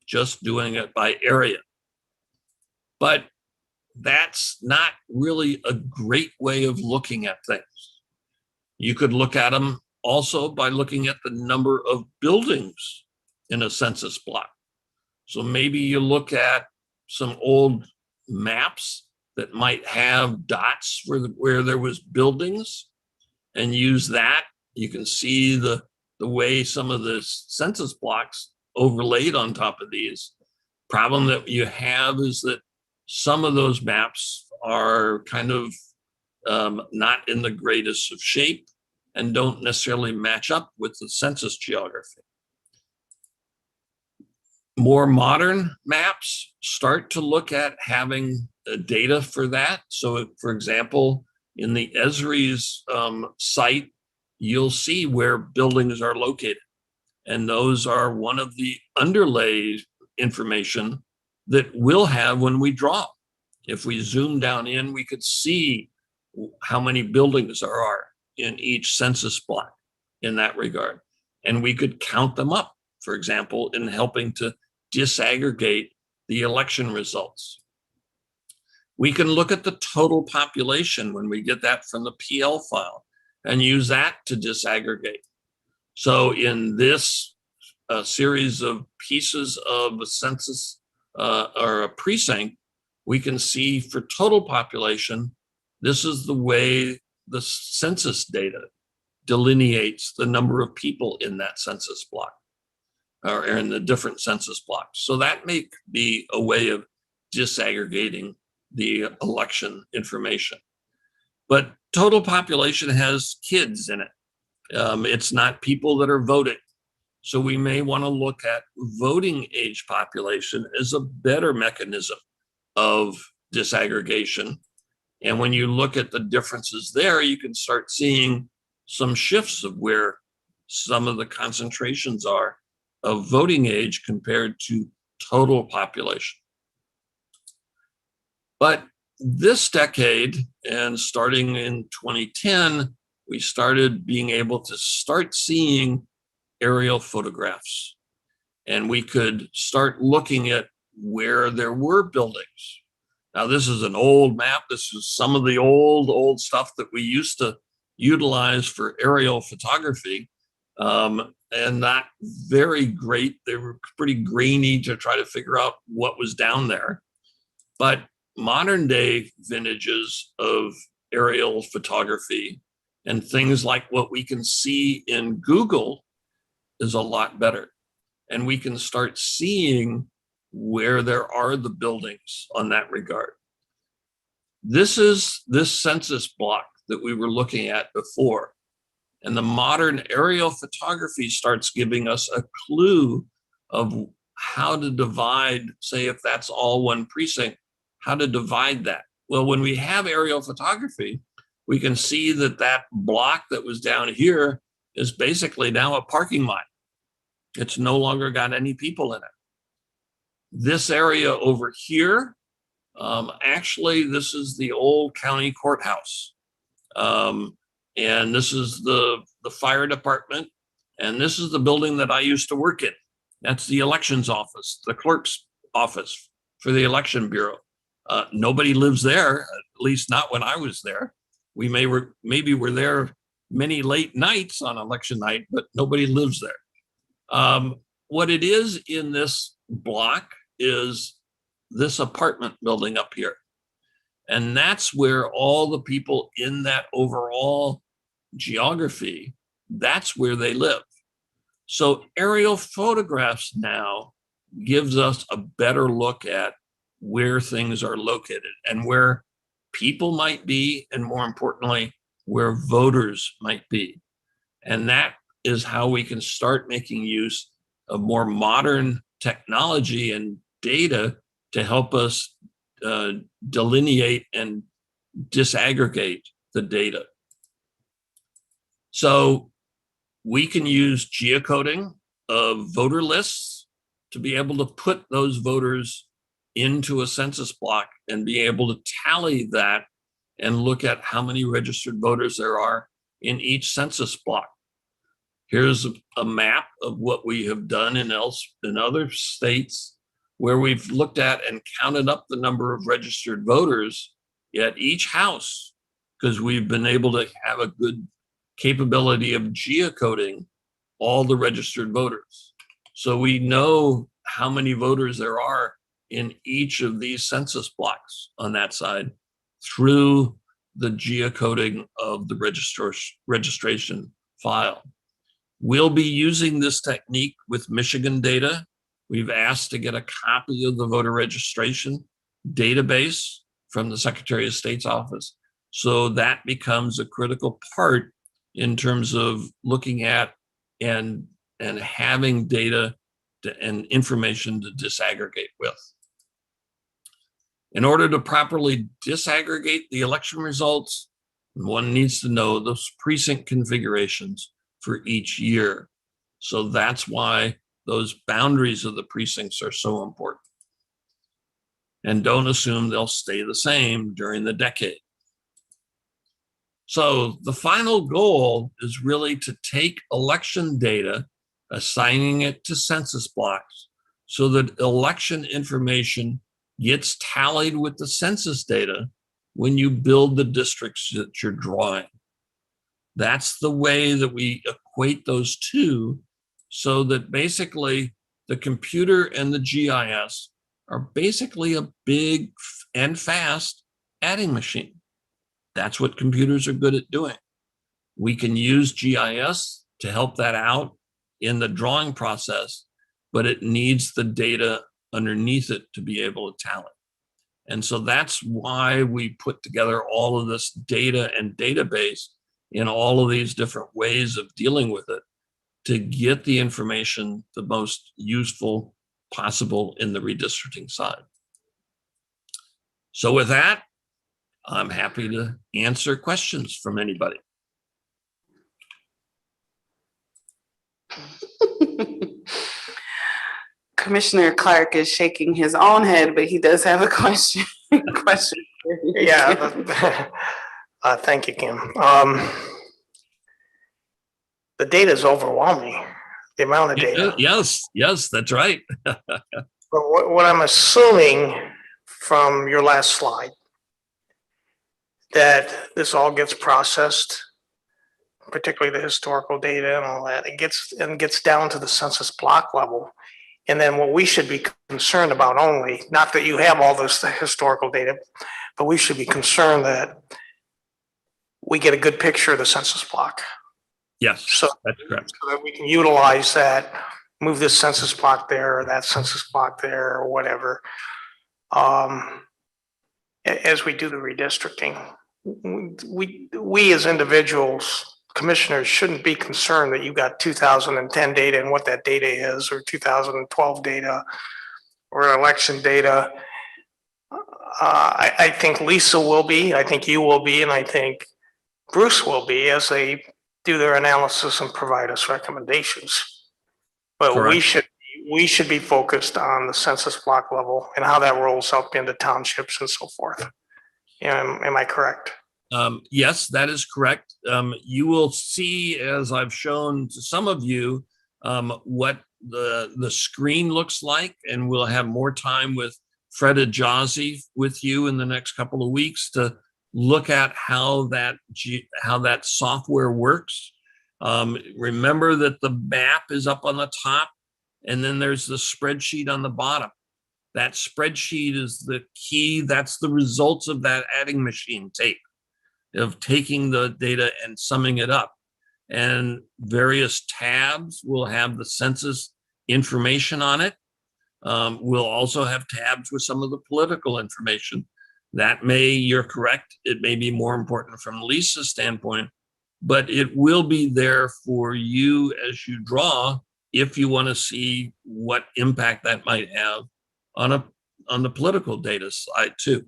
I: just doing it by area. But that's not really a great way of looking at things. You could look at them also by looking at the number of buildings in a census block. So maybe you look at some old maps that might have dots where there was buildings and use that. You can see the way some of the census blocks overlaid on top of these. Problem that you have is that some of those maps are kind of not in the greatest of shape and don't necessarily match up with the census geography. More modern maps start to look at having data for that. So for example, in the Esri's site, you'll see where buildings are located. And those are one of the underlay information that we'll have when we draw. If we zoom down in, we could see how many buildings there are in each census block in that regard. And we could count them up, for example, in helping to disaggregate the election results. We can look at the total population when we get that from the PL file and use that to disaggregate. So in this series of pieces of a census or a precinct, we can see for total population, this is the way the census data delineates the number of people in that census block or in the different census blocks. So that may be a way of disaggregating the election information. But total population has kids in it. It's not people that are voting. So we may want to look at voting age population as a better mechanism of disaggregation. And when you look at the differences there, you can start seeing some shifts of where some of the concentrations are of voting age compared to total population. But this decade, and starting in 2010, we started being able to start seeing aerial photographs. And we could start looking at where there were buildings. Now, this is an old map. This is some of the old stuff that we used to utilize for aerial photography, and not very great. They were pretty grainy to try to figure out what was down there. But modern day vintages of aerial photography and things like what we can see in Google is a lot better. And we can start seeing where there are the buildings on that regard. This is this census block that we were looking at before. And the modern aerial photography starts giving us a clue of how to divide, say if that's all one precinct, how to divide that. Well, when we have aerial photography, we can see that that block that was down here is basically now a parking lot. It's no longer got any people in it. This area over here, actually, this is the old county courthouse. And this is the fire department. And this is the building that I used to work in. That's the elections office, the clerk's office for the election bureau. Nobody lives there, at least not when I was there. We maybe were there many late nights on election night, but nobody lives there. What it is in this block is this apartment building up here. And that's where all the people in that overall geography, that's where they live. So aerial photographs now gives us a better look at where things are located and where people might be, and more importantly, where voters might be. And that is how we can start making use of more modern technology and data to help us delineate and disaggregate the data. So we can use geocoding of voter lists to be able to put those voters into a census block and be able to tally that and look at how many registered voters there are in each census block. Here's a map of what we have done in other states where we've looked at and counted up the number of registered voters at each house, because we've been able to have a good capability of geocoding all the registered voters. So we know how many voters there are in each of these census blocks on that side through the geocoding of the registration file. We'll be using this technique with Michigan data. We've asked to get a copy of the voter registration database from the Secretary of State's office. So that becomes a critical part in terms of looking at and having data and information to disaggregate with. In order to properly disaggregate the election results, one needs to know those precinct configurations for each year. So that's why those boundaries of the precincts are so important. And don't assume they'll stay the same during the decade. So the final goal is really to take election data, assigning it to census blocks, so that election information gets tallied with the census data when you build the districts that you're drawing. That's the way that we equate those two, so that basically the computer and the GIS are basically a big and fast adding machine. That's what computers are good at doing. We can use GIS to help that out in the drawing process, but it needs the data underneath it to be able to tally. And so that's why we put together all of this data and database in all of these different ways of dealing with it to get the information the most useful possible in the redistricting side. So with that, I'm happy to answer questions from anybody.
A: Commissioner Clark is shaking his own head, but he does have a question.
K: Yeah, thank you, Kim. The data is overwhelming, the amount of data.
I: Yes, that's right.
K: But what I'm assuming from your last slide, that this all gets processed, particularly the historical data and all that, it gets down to the census block level. And then what we should be concerned about only, not that you have all this historical data, but we should be concerned that we get a good picture of the census block.
I: Yes,
K: So
I: that's correct.
K: So that we can utilize that, move this census block there or that census block there or whatever. As we do the redistricting, we as individuals, commissioners, shouldn't be concerned that you got 2010 data and what that data is, or 2012 data or election data. I think Lisa will be, I think you will be, and I think Bruce will be, as they do their analysis and provide us recommendations. But
I: Correct.
K: we should be focused on the census block level and how that rolls up into townships and so forth. Am I correct?
I: Yes, that is correct. You will see, as I've shown to some of you, what the screen looks like, and we'll have more time with Fred Ajazi with you in the next couple of weeks to look at how that software works. Remember that the map is up on the top, and then there's the spreadsheet on the bottom. That spreadsheet is the key. That's the results of that adding machine tape, of taking the data and summing it up. And various tabs will have the census information on it. We'll also have tabs with some of the political information. You're correct, it may be more important from Lisa's standpoint, but it will be there for you as you draw if you want to see what impact that might have on the political data side too.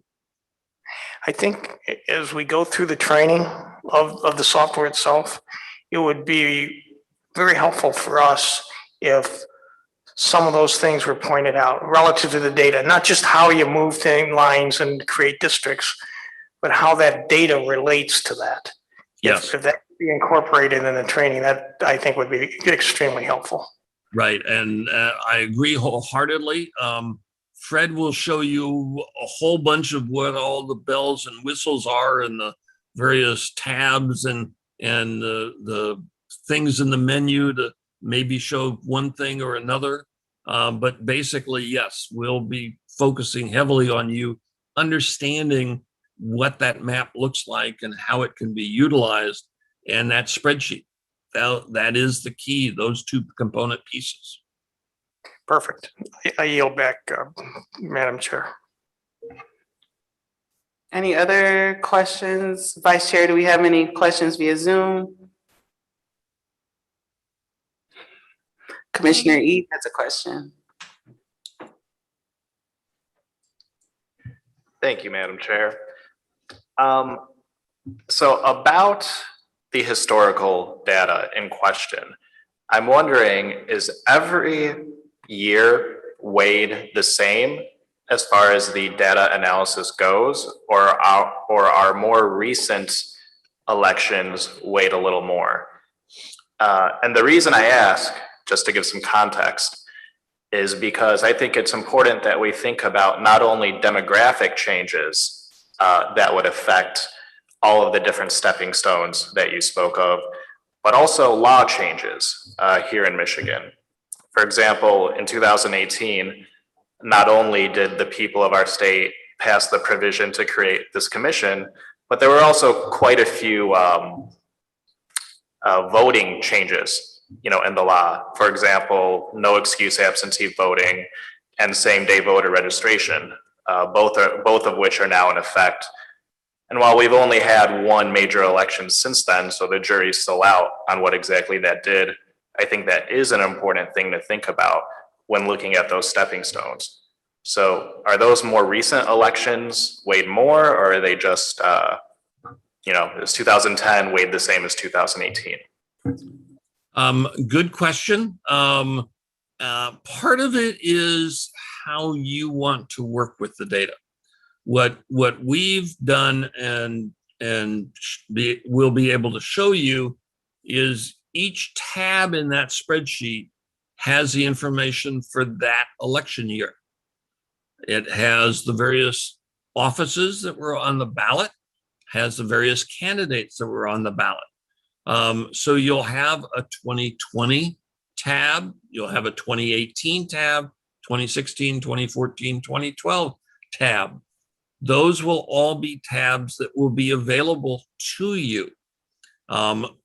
K: I think as we go through the training of the software itself, it would be very helpful for us if some of those things were pointed out relative to the data, not just how you move lines and create districts, but how that data relates to that.
I: Yes.
K: If that could be incorporated in the training, that I think would be extremely helpful.
I: Right, and I agree wholeheartedly. Fred will show you a whole bunch of what all the bells and whistles are and the various tabs and the things in the menu to maybe show one thing or another. But basically, yes, we'll be focusing heavily on you understanding what that map looks like and how it can be utilized, and that spreadsheet. That is the key, those two component pieces.
K: Perfect. I yield back, Madam Chair.
A: Any other questions? Vice Chair, do we have any questions via Zoom? Commissioner Eve has a question.
J: Thank you, Madam Chair. So about the historical data in question, I'm wondering, is every year weighed the same as far as the data analysis goes, or are more recent elections weighed a little more? And the reason I ask, just to give some context, is because I think it's important that we think about not only demographic changes that would affect all of the different stepping stones that you spoke of, but also law changes here in Michigan. For example, in 2018, not only did the people of our state pass the provision to create this commission, but there were also quite a few voting changes, in the law. For example, no excuse absentee voting and same-day voter registration, both of which are now in effect. And while we've only had one major election since then, so the jury's still out on what exactly that did, I think that is an important thing to think about when looking at those stepping stones. So are those more recent elections weighed more, or are they just, is 2010 weighed the same as 2018?
I: Good question. Part of it is how you want to work with the data. What we've done and we'll be able to show you is each tab in that spreadsheet has the information for that election year. It has the various offices that were on the ballot, has the various candidates that were on the ballot. So you'll have a 2020 tab, you'll have a 2018 tab, 2016, 2014, 2012 tab. Those will all be tabs that will be available to you.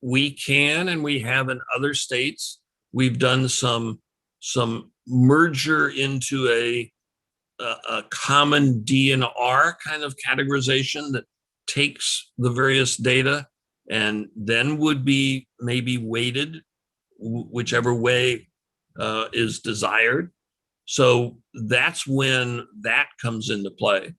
I: We can, and we have in other states, we've done some merger into a common DNR kind of categorization that takes the various data and then would be maybe weighted whichever way is desired. So that's when that comes into play.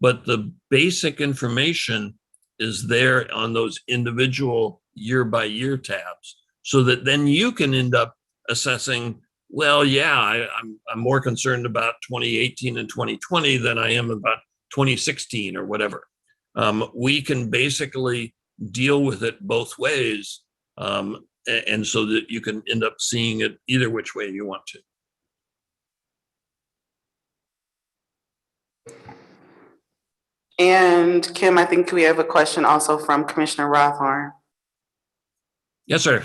I: But the basic information is there on those individual year by year tabs, so that then you can end up assessing, well, yeah, I'm more concerned about 2018 and 2020 than I am about 2016 or whatever. We can basically deal with it both ways And so that you can end up seeing it either which way you want to.
A: And Kim, I think we have a question also from Commissioner Rothorn.
I: Yes, sir.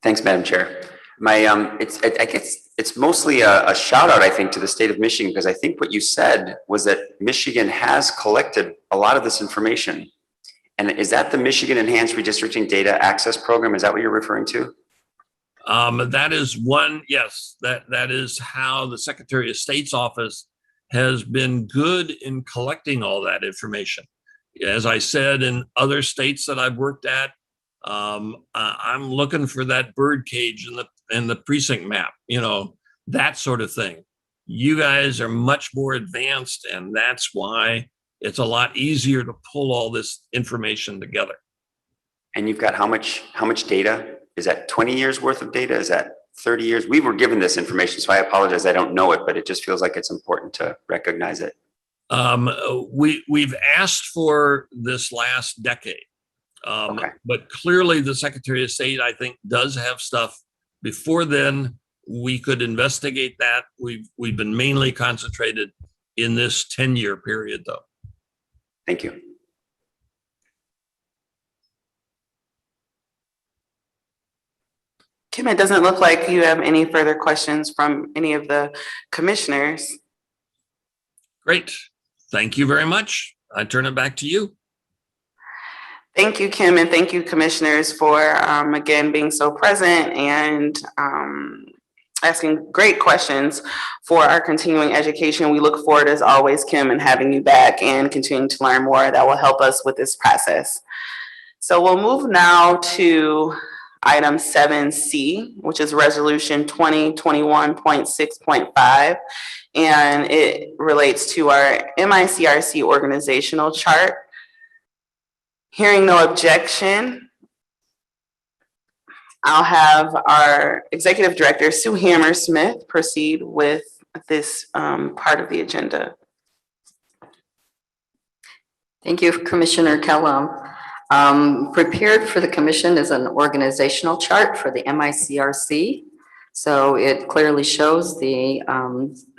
L: Thanks, Madam Chair. I guess it's mostly a shout out, I think, to the state of Michigan, because I think what you said was that Michigan has collected a lot of this information. And is that the Michigan Enhanced Redistricting Data Access Program? Is that what you're referring to?
I: That is one, yes, that is how the Secretary of State's office has been good in collecting all that information. As I said, in other states that I've worked at, I'm looking for that bird cage in the precinct map, that sort of thing. You guys are much more advanced, and that's why it's a lot easier to pull all this information together.
L: And you've got how much data? Is that 20 years worth of data? Is that 30 years? We were given this information, so I apologize. I don't know it, but it just feels like it's important to recognize it.
I: We've asked for this last decade.
L: Okay.
I: But clearly the Secretary of State, I think, does have stuff. Before then, we could investigate that. We've been mainly concentrated in this 10-year period, though.
L: Thank you.
A: Kim, it doesn't look like you have any further questions from any of the commissioners.
I: Great. Thank you very much. I turn it back to you.
A: Thank you, Kim, and thank you, commissioners, for again being so present and asking great questions for our continuing education. We look forward, as always, Kim, and having you back and continuing to learn more that will help us with this process. So we'll move now to item 7C, which is resolution 2021.6.5, and it relates to our MICRC organizational chart. Hearing no objection, I'll have our Executive Director, Sue Hammersmith, proceed with this part of the agenda.
M: Thank you, Commissioner Kellum. Prepared for the commission is an organizational chart for the MICRC. So it clearly shows the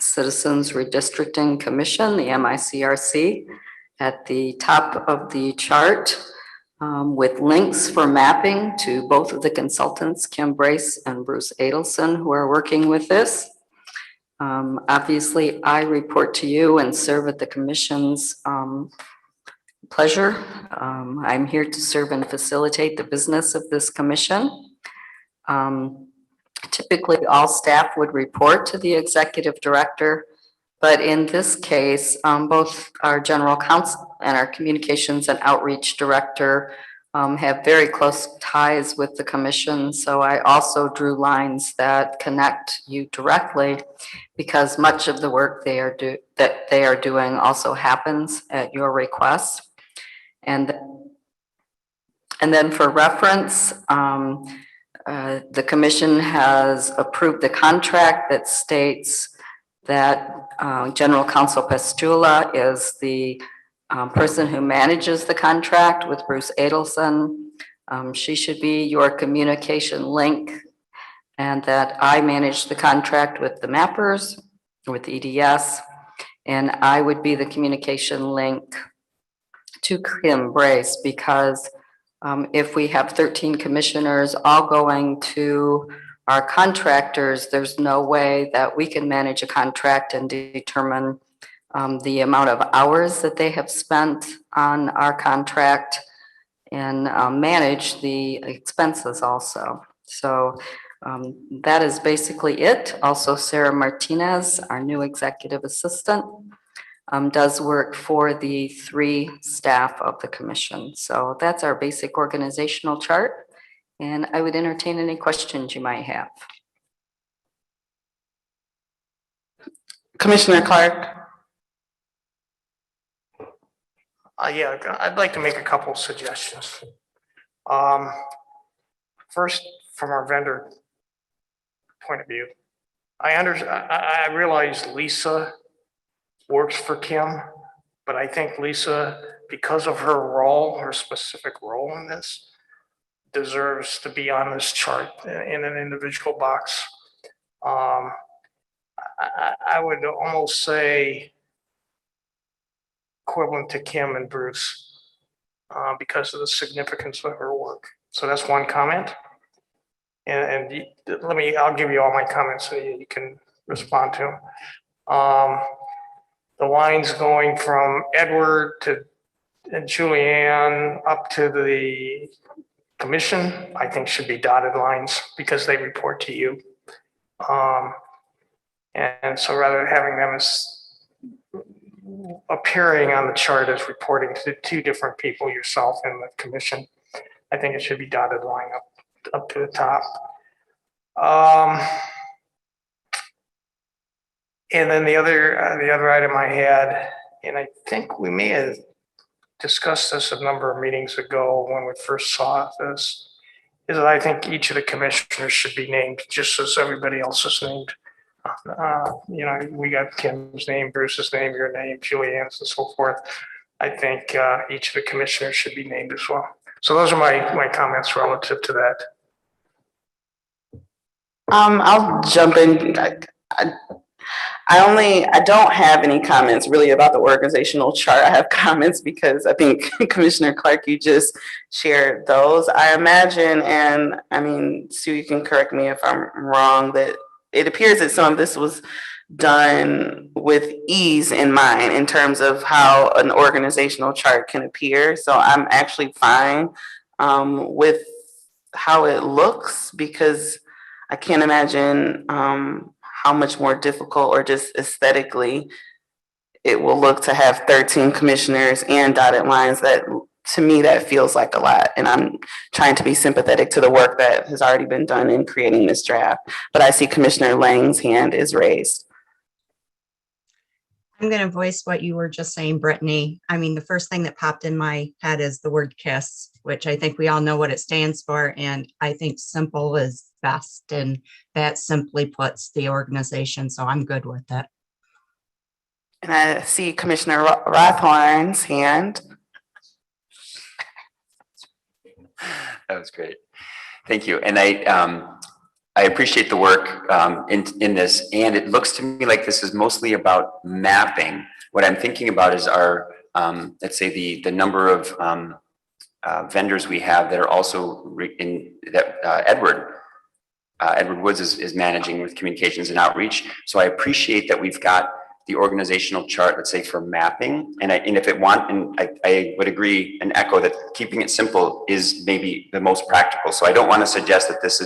M: Citizens Redistricting Commission, the MICRC, at the top of the chart with links for mapping to both of the consultants, Kim Brace and Bruce Adelson, who are working with this. Obviously, I report to you and serve at the commission's pleasure. I'm here to serve and facilitate the business of this commission. Typically, all staff would report to the executive director, but in this case, both our general counsel and our communications and outreach director have very close ties with the commission. So I also drew lines that connect you directly, because much of the work they are doing also happens at your request. And then for reference, the commission has approved the contract that states that General Counsel Pestula is the person who manages the contract with Bruce Adelson. She should be your communication link, and that I manage the contract with the mappers, with EDS, and I would be the communication link to Kim Brace, because if we have 13 commissioners all going to our contractors, there's no way that we can manage a contract and determine the amount of hours that they have spent on our contract and manage the expenses also. So that is basically it. Also, Sarah Martinez, our new executive assistant, does work for the 3 staff of the commission. So that's our basic organizational chart. And I would entertain any questions you might have.
A: Commissioner Clark.
K: Yeah, I'd like to make a couple of suggestions. First, from our vendor point of view, I realize Lisa works for Kim, but I think Lisa, because of her role, her specific role in this, deserves to be on this chart in an individual box. I would almost say equivalent to Kim and Bruce because of the significance of her work. So that's one comment. And I'll give you all my comments so you can respond to them. The lines going from Edward to Julianne up to the commission, I think should be dotted lines because they report to you. And so rather than having them as appearing on the chart as reporting to two different people, yourself and the commission, I think it should be dotted line up to the top. And then the other item I had, and I think we may have discussed this a number of meetings ago when we first saw this, is that I think each of the commissioners should be named just as everybody else is named. We got Kim's name, Bruce's name, your name, Julianne's, and so forth. I think each of the commissioners should be named as well. So those are my comments relative to that.
A: I'll jump in. I don't have any comments really about the organizational chart. I have comments because I think Commissioner Clark, you just shared those. I imagine, and I mean, Sue, you can correct me if I'm wrong, that it appears that some of this was done with ease in mind in terms of how an organizational chart can appear. So I'm actually fine with how it looks because I can't imagine how much more difficult or just aesthetically it will look to have 13 commissioners and dotted lines. That to me, that feels like a lot. And I'm trying to be sympathetic to the work that has already been done in creating this draft. But I see Commissioner Lang's hand is raised.
D: I'm going to voice what you were just saying, Brittany. I mean, the first thing that popped in my head is the word KISS, which I think we all know what it stands for. And I think simple is best. And that simply puts the organization. So I'm good with it.
A: And I see Commissioner Rothorn's hand.
L: That was great. Thank you. And I appreciate the work in this, and it looks to me like this is mostly about mapping. What I'm thinking about is our, let's say the number of vendors we have that are also Edward Woods is managing with communications and outreach. So I appreciate that we've got the organizational chart, let's say for mapping. And if it I would agree and echo that keeping it simple is maybe the most practical. So I don't want to suggest that this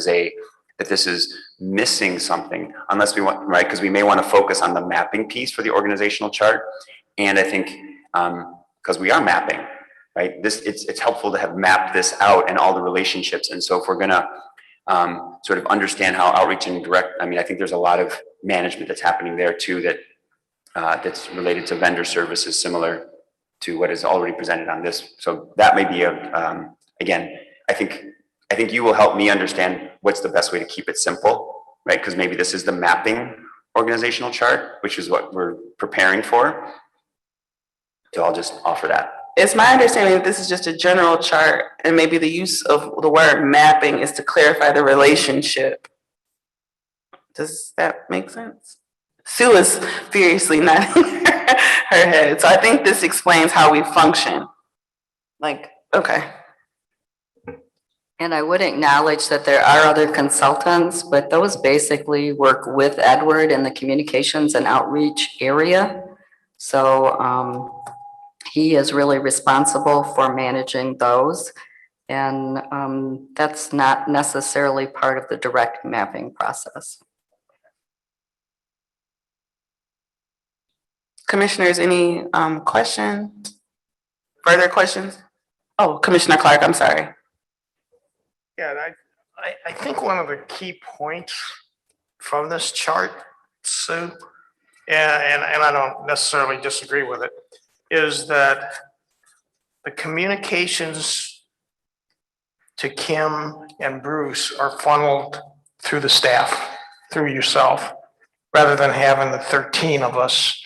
L: is missing something unless we want, right? Because we may want to focus on the mapping piece for the organizational chart. And I think because we are mapping, right? It's helpful to have mapped this out and all the relationships. And so if we're gonna sort of understand how outreach and direct, I mean, I think there's a lot of management that's happening there too that's related to vendor services similar to what is already presented on this. So that may be again, I think you will help me understand what's the best way to keep it simple, right? Because maybe this is the mapping organizational chart, which is what we're preparing for. So I'll just offer that.
A: It's my understanding that this is just a general chart and maybe the use of the word mapping is to clarify the relationship. Does that make sense? Sue is furiously nodding her head. So I think this explains how we function. Like, okay.
M: And I would acknowledge that there are other consultants, but those basically work with Edward in the communications and outreach area. So he is really responsible for managing those. And that's not necessarily part of the direct mapping process.
A: Commissioners, any questions? Further questions? Oh, Commissioner Clark, I'm sorry.
K: Yeah, I think one of the key points from this chart, Sue, and I don't necessarily disagree with it, is that the communications to Kim and Bruce are funneled through the staff, through yourself, rather than having the 13 of us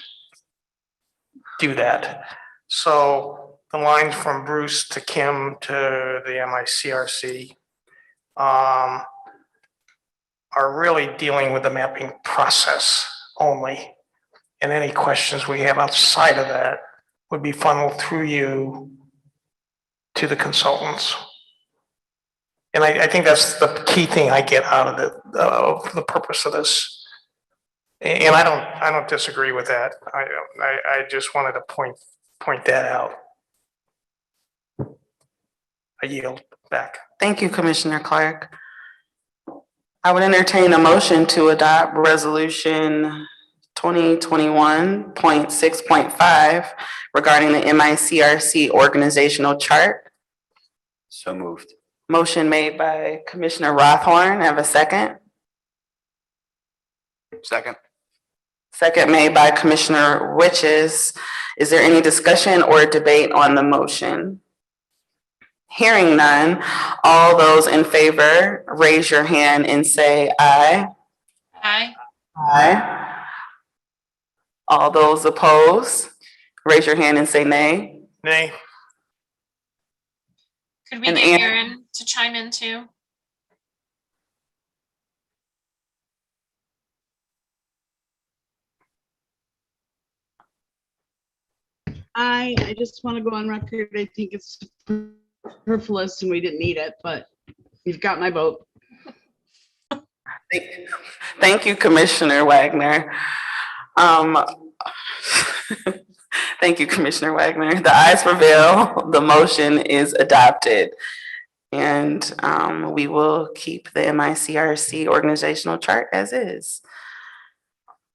K: do that. So the lines from Bruce to Kim to the MICRC are really dealing with the mapping process only. And any questions we have outside of that would be funneled through you to the consultants. And I think that's the key thing I get out of the purpose of this. And I don't disagree with that. I just wanted to point that out. I yield back.
A: Thank you, Commissioner Clark. I would entertain a motion to adopt Resolution 2021.6.5 regarding the MICRC organizational chart.
L: So moved.
A: Motion made by Commissioner Rothorn. Have a second?
C: Second.
A: Second made by Commissioner Witches. Is there any discussion or debate on the motion? Hearing none, all those in favor, raise your hand and say aye.
E: Aye.
A: Aye. All those opposed, raise your hand and say nay.
K: Nay.
E: Could we
A: And
E: get
A: Aaron-
E: Aaron to chime in too?
F: I just want to go on record. I think it's superfluous and we didn't need it, but you've got my vote.
A: Thank you, Commissioner Wagner. Thank you, Commissioner Wagner. The ayes prevail. The motion is adopted. And we will keep the MICRC organizational chart as is.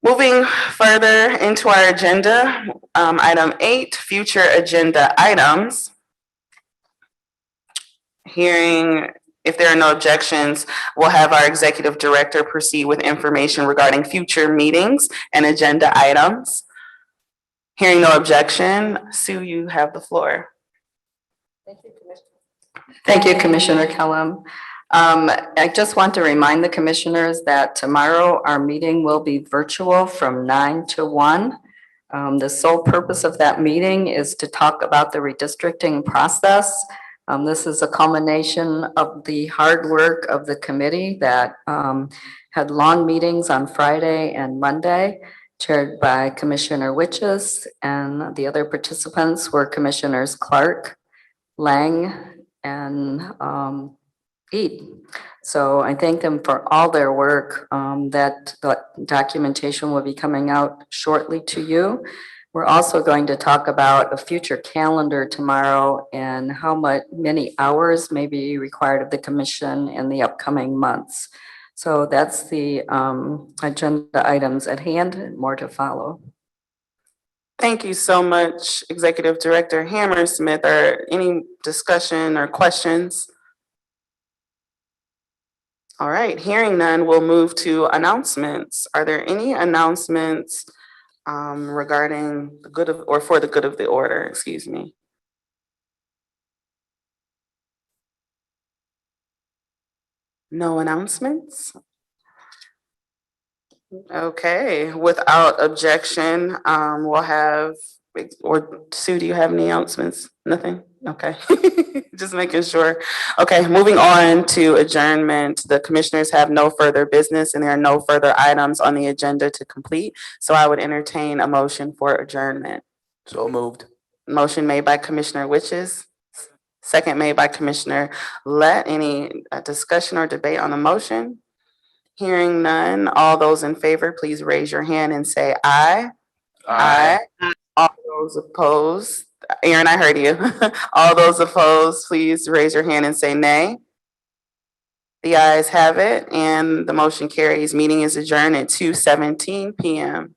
A: Moving further into our agenda, item 8, future agenda items. Hearing if there are no objections, we'll have our executive director proceed with information regarding future meetings and agenda items. Hearing no objection, Sue, you have the floor.
M: Thank you, Commissioner Kellum. I just want to remind the commissioners that tomorrow our meeting will be virtual from 9 to 1. The sole purpose of that meeting is to talk about the redistricting process. This is a culmination of the hard work of the committee that had long meetings on Friday and Monday, chaired by Commissioner Witches, and the other participants were Commissioners Clark, Lang, and Eid. So I thank them for all their work. That documentation will be coming out shortly to you. We're also going to talk about a future calendar tomorrow and how many hours may be required of the commission in the upcoming months. So that's the agenda items at hand, and more to follow.
A: Thank you so much, Executive Director Hammersmith. Are any discussion or questions? All right, hearing none, we'll move to announcements. Are there any announcements regarding the good of, or for the good of the order, excuse me? No announcements? Okay, without objection, we'll have, or Sue, do you have any announcements? Nothing? Okay, just making sure. Okay, moving on to adjournment. The commissioners have no further business and there are no further items on the agenda to complete. So I would entertain a motion for adjournment.
C: So moved.
A: Motion made by Commissioner Witches, second made by Commissioner Lett. Any discussion or debate on the motion? Hearing none, all those in favor, please raise your hand and say aye. Aye. All those opposed, Aaron, I heard you. All those opposed, please raise your hand and say nay. The ayes have it and the motion carries. Meeting is adjourned at 2:17 p.m.